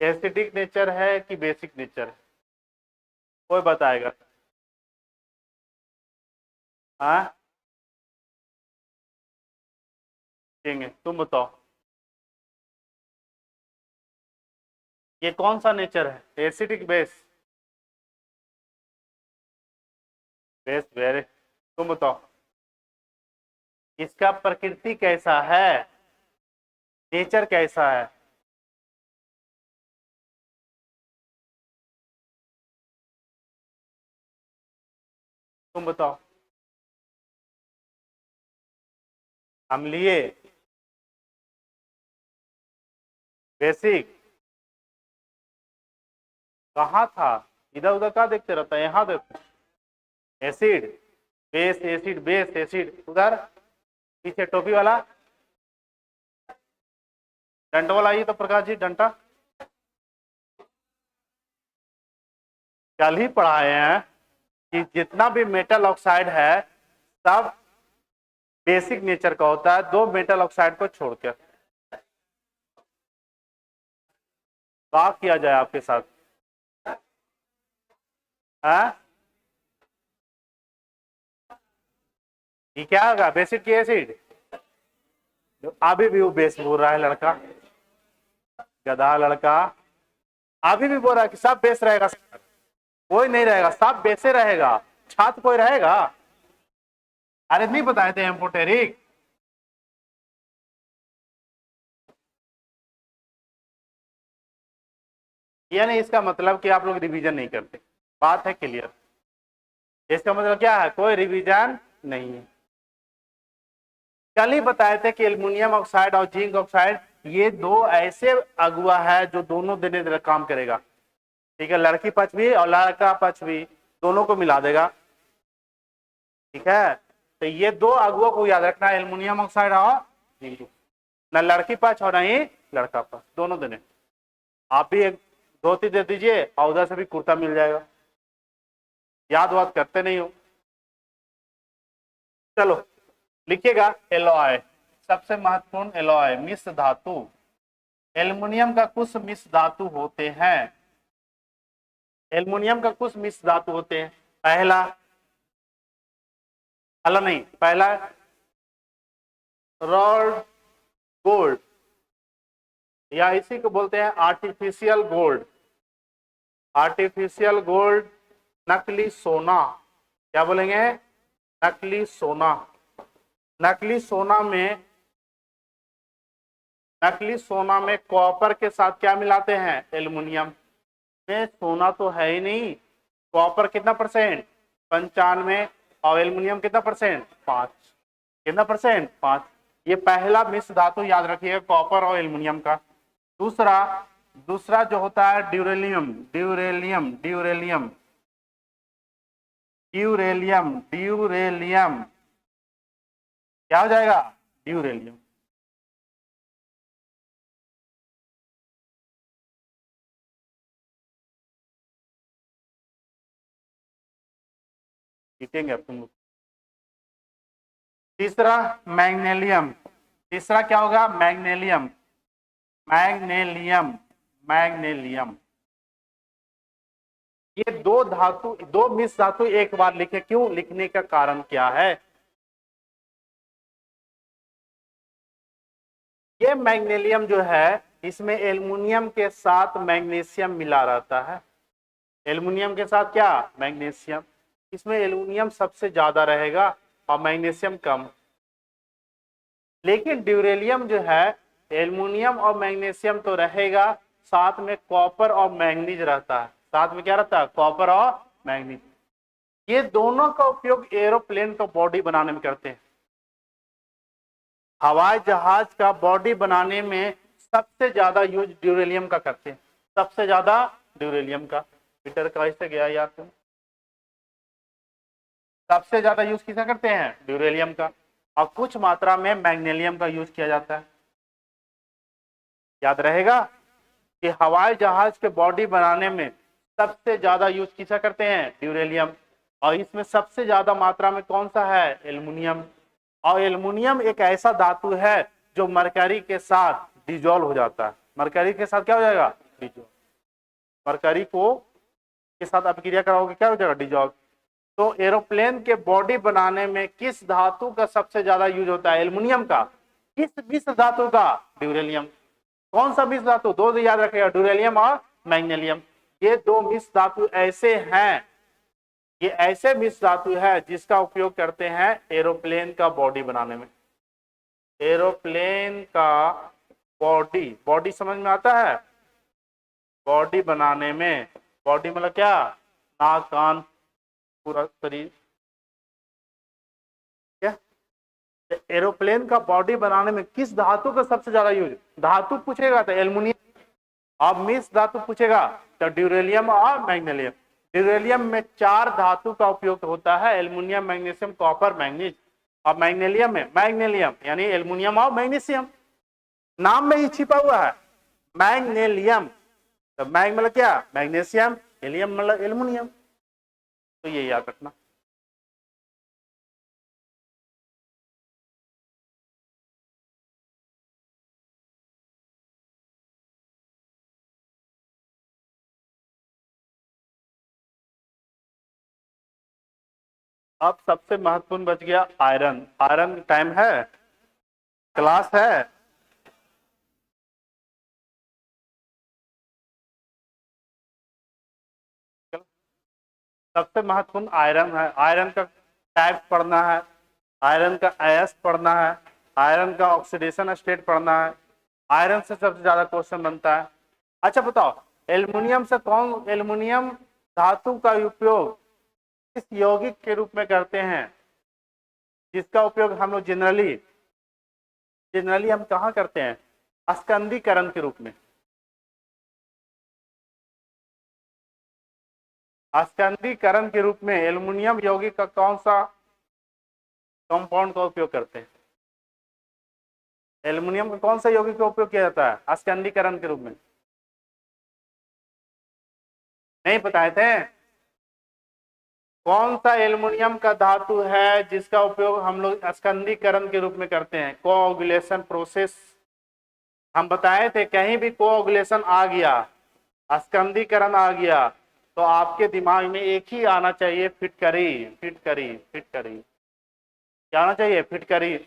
एसिडिक नेचर है कि बेसिक नेचर है? कोई बताएगा? हाँ, देंगे, तुम बताओ। ये कौन सा नेचर है? Acidic, base? Base, very. तुम बताओ, इसका प्रकृति कैसा है, नेचर कैसा है? तुम बताओ। अम्लीय, बेसिक? कहाँ था? इधर उधर कहाँ देखते रहता है? यहाँ देखो। Acid, base, acid, base, acid. उधर पीछे टोपी वाला डंटा वाला, आइए तो प्रकाश जी, डंटा। कल ही पढ़ाए हैं कि जितना भी मेटल ऑक्साइड है सब बेसिक नेचर का होता है, दो मेटल ऑक्साइड को छोड़कर। बात किया जाए आपके साथ, है? ये क्या होगा, बेसिक की एसिड? अभी भी वो बेस बोल रहा है लड़का, गधा लड़का। अभी भी बोल रहा है कि सब बेस रहेगा। कोई नहीं रहेगा, सब बेसे रहेगा। छात्र कोई रहेगा? अरे नहीं बताए थे एम्पोटेरिक? यानी इसका मतलब कि आप लोग रिवीजन नहीं करते। बात है क्लियर? इसका मतलब क्या है? कोई रिवीजन नहीं है। कल ही बताए थे कि एल्युमिनियम ऑक्साइड और जिंक ऑक्साइड ये दो ऐसे अगुआ है जो दोनों देने काम करेगा। ठीक है, लड़की पक्ष भी और लड़का पक्ष भी, दोनों को मिला देगा। ठीक है, तो ये दो अगुओं को याद रखना, एल्युमिनियम ऑक्साइड और जिंक। न लड़की पक्ष और नहीं लड़का पक्ष, दोनों देने। आप भी एक धोती दे दीजिए और उधर से भी कुर्ता मिल जाएगा। याद वाद करते नहीं हो। चलो लिखिएगा, एलॉय। सबसे महत्वपूर्ण एलॉय, मिश्र धातु। एल्युमिनियम का कुछ मिश्र धातु होते हैं। एल्युमिनियम का कुछ मिश्र धातु होते हैं। पहला, अला नहीं, पहला रॉड गोल्ड, या इसी को बोलते हैं आर्टिफिशियल गोल्ड। आर्टिफिशियल गोल्ड, नकली सोना। क्या बोलेंगे? नकली सोना। नकली सोना में, नकली सोना में कॉपर के साथ क्या मिलाते हैं? एल्युमिनियम। में सोना तो है ही नहीं। कॉपर कितना परसेंट? 95। और एल्युमिनियम कितना परसेंट? 5। कितना परसेंट? 5। ये पहला मिश्र धातु याद रखिएगा, कॉपर और एल्युमिनियम का। दूसरा, दूसरा जो होता है ड्यूरेलियम। ड्यूरेलियम, ड्यूरेलियम, ड्यूरेलियम, ड्यूरेलियम। क्या हो जाएगा? ड्यूरेलियम। जीतेंगे अब तुम लोग। तीसरा मैग्नेलियम। तीसरा क्या होगा? मैग्नेलियम। मैग्नेलियम, मैग्नेलियम। ये दो धातु, दो मिश्र धातु एक बार लिखे, क्यों लिखने का कारण क्या है? ये मैग्नीशियम जो है, इसमें एल्युमिनियम के साथ मैग्नीशियम मिला रहता है। एल्युमिनियम के साथ क्या? मैग्नीशियम। इसमें एल्युमिनियम सबसे ज्यादा रहेगा और मैग्नीशियम कम। लेकिन ड्यूरेलियम जो है, एल्युमिनियम और मैग्नीशियम तो रहेगा, साथ में कॉपर और मैंगनीज रहता है। साथ में क्या रहता है? कॉपर और मैंगनीज। ये दोनों का उपयोग एरोप्लेन का बॉडी बनाने में करते हैं। हवाई जहाज का बॉडी बनाने में सबसे ज्यादा यूज ड्यूरेलियम का करते हैं, सबसे ज्यादा ड्यूरेलियम का। मीटर कैसे गया यार तुम? सबसे ज्यादा यूज किसका करते हैं? ड्यूरेलियम का। और कुछ मात्रा में मैग्नीशियम का यूज किया जाता है। याद रहेगा कि हवाई जहाज के बॉडी बनाने में सबसे ज्यादा यूज किसका करते हैं? ड्यूरेलियम। और इसमें सबसे ज्यादा मात्रा में कौन सा है? एल्युमिनियम। और एल्युमिनियम एक ऐसा धातु है जो मरकरी के साथ डिजोल्व हो जाता है। मरकरी के साथ क्या हो जाएगा? डिजोल्व। मरकरी को के साथ अपक्रिया कराओगे क्या हो जाएगा? डिजोल्व। तो एरोप्लेन के बॉडी बनाने में किस धातु का सबसे ज्यादा यूज होता है? एल्युमिनियम का। किस मिश्र धातु का? ड्यूरेलियम। कौन सा मिश्र धातु? दो याद रखेगा, ड्यूरेलियम और मैग्नीशियम। ये दो मिश्र धातु ऐसे हैं, ये ऐसे मिश्र धातु है जिसका उपयोग करते हैं एरोप्लेन का बॉडी बनाने में। एरोप्लेन का बॉडी, बॉडी समझ में आता है? बॉडी बनाने में, बॉडी मतलब क्या? नाक, कान, पूरा शरीर। क्या एरोप्लेन का बॉडी बनाने में किस धातु का सबसे ज्यादा यूज? धातु पूछेगा तो एल्युमिनियम। अब मिश्र धातु पूछेगा तो ड्यूरेलियम और मैग्नीशियम। ड्यूरेलियम में 4 धातु का उपयोग होता है, एल्युमिनियम, मैग्नीशियम, कॉपर, मैंगनीज। और मैग्नीशियम में मैग्नीशियम यानी एल्युमिनियम और मैग्नीशियम, नाम में ही छिपा हुआ है मैग्नीशियम। तो मैग मतलब क्या? मैग्नीशियम, हेलियम मतलब एल्युमिनियम। तो ये याद रखना। अब सबसे महत्वपूर्ण बच गया आयरन। आयरन टाइम है, क्लास है। सबसे महत्वपूर्ण आयरन है। आयरन का टाइप पढ़ना है, आयरन का अयस्क पढ़ना है, आयरन का ऑक्सीडेशन स्टेट पढ़ना है। आयरन से सबसे ज्यादा क्वेश्चन बनता है। अच्छा बताओ, एल्युमिनियम से कौन, एल्युमिनियम धातु का उपयोग किस यौगिक के रूप में करते हैं जिसका उपयोग हम लोग जनरली हम कहाँ करते हैं? अस्कंदीकरण के रूप में। अस्कंदीकरण के रूप में एल्युमिनियम यौगिक का कौन सा कंपाउंड का उपयोग करते हैं? एल्युमिनियम का कौन सा यौगिक का उपयोग किया जाता है अस्कंदीकरण के रूप में? नहीं बताए थे? कौन सा एल्युमिनियम का धातु है जिसका उपयोग हम लोग अस्कंदीकरण के रूप में करते हैं? कोऑगुलेशन प्रोसेस। हम बताए थे कहीं भी कोऑगुलेशन आ गया, अस्कंदीकरण आ गया, तो आपके दिमाग में एक ही आना चाहिए, फिटकरी। फिटकरी, फिटकरी क्या आना चाहिए? फिटकरी।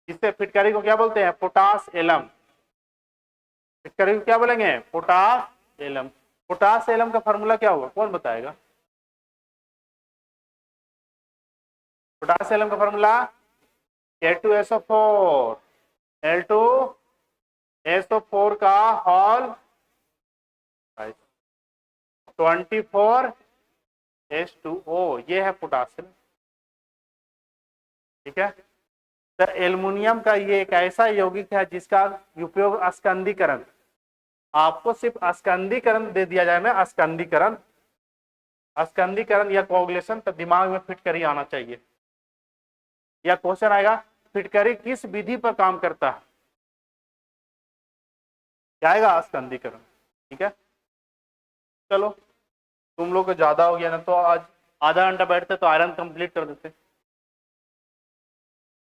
जिससे फिटकरी को क्या बोलते हैं? Potash alum. फिटकरी को क्या बोलेंगे? Potash alum. पोटास एलम का फॉर्मूला क्या होगा? कौन बताएगा? पोटासियम का फॉर्मूला K2SO4, L2SO4 का होल 24H2O, ये है पोटासियम। ठीक है। तो एल्युमिनियम का ये एक ऐसा यौगिक है जिसका उपयोग अस्कंदीकरण, आपको सिर्फ अस्कंदीकरण दे दिया जाए ना, अस्कंदीकरण, अस्कंदीकरण या कोऑगुलेशन, तो दिमाग में फिट कर ही आना चाहिए। या क्वेश्चन आएगा फिटकरी किस विधि पर काम करता है? क्या आएगा? अस्कंदीकरण। ठीक है, चलो तुम लोग को ज्यादा हो गया ना, तो आज आधा घंटा बैठते तो आयरन कंप्लीट कर देते।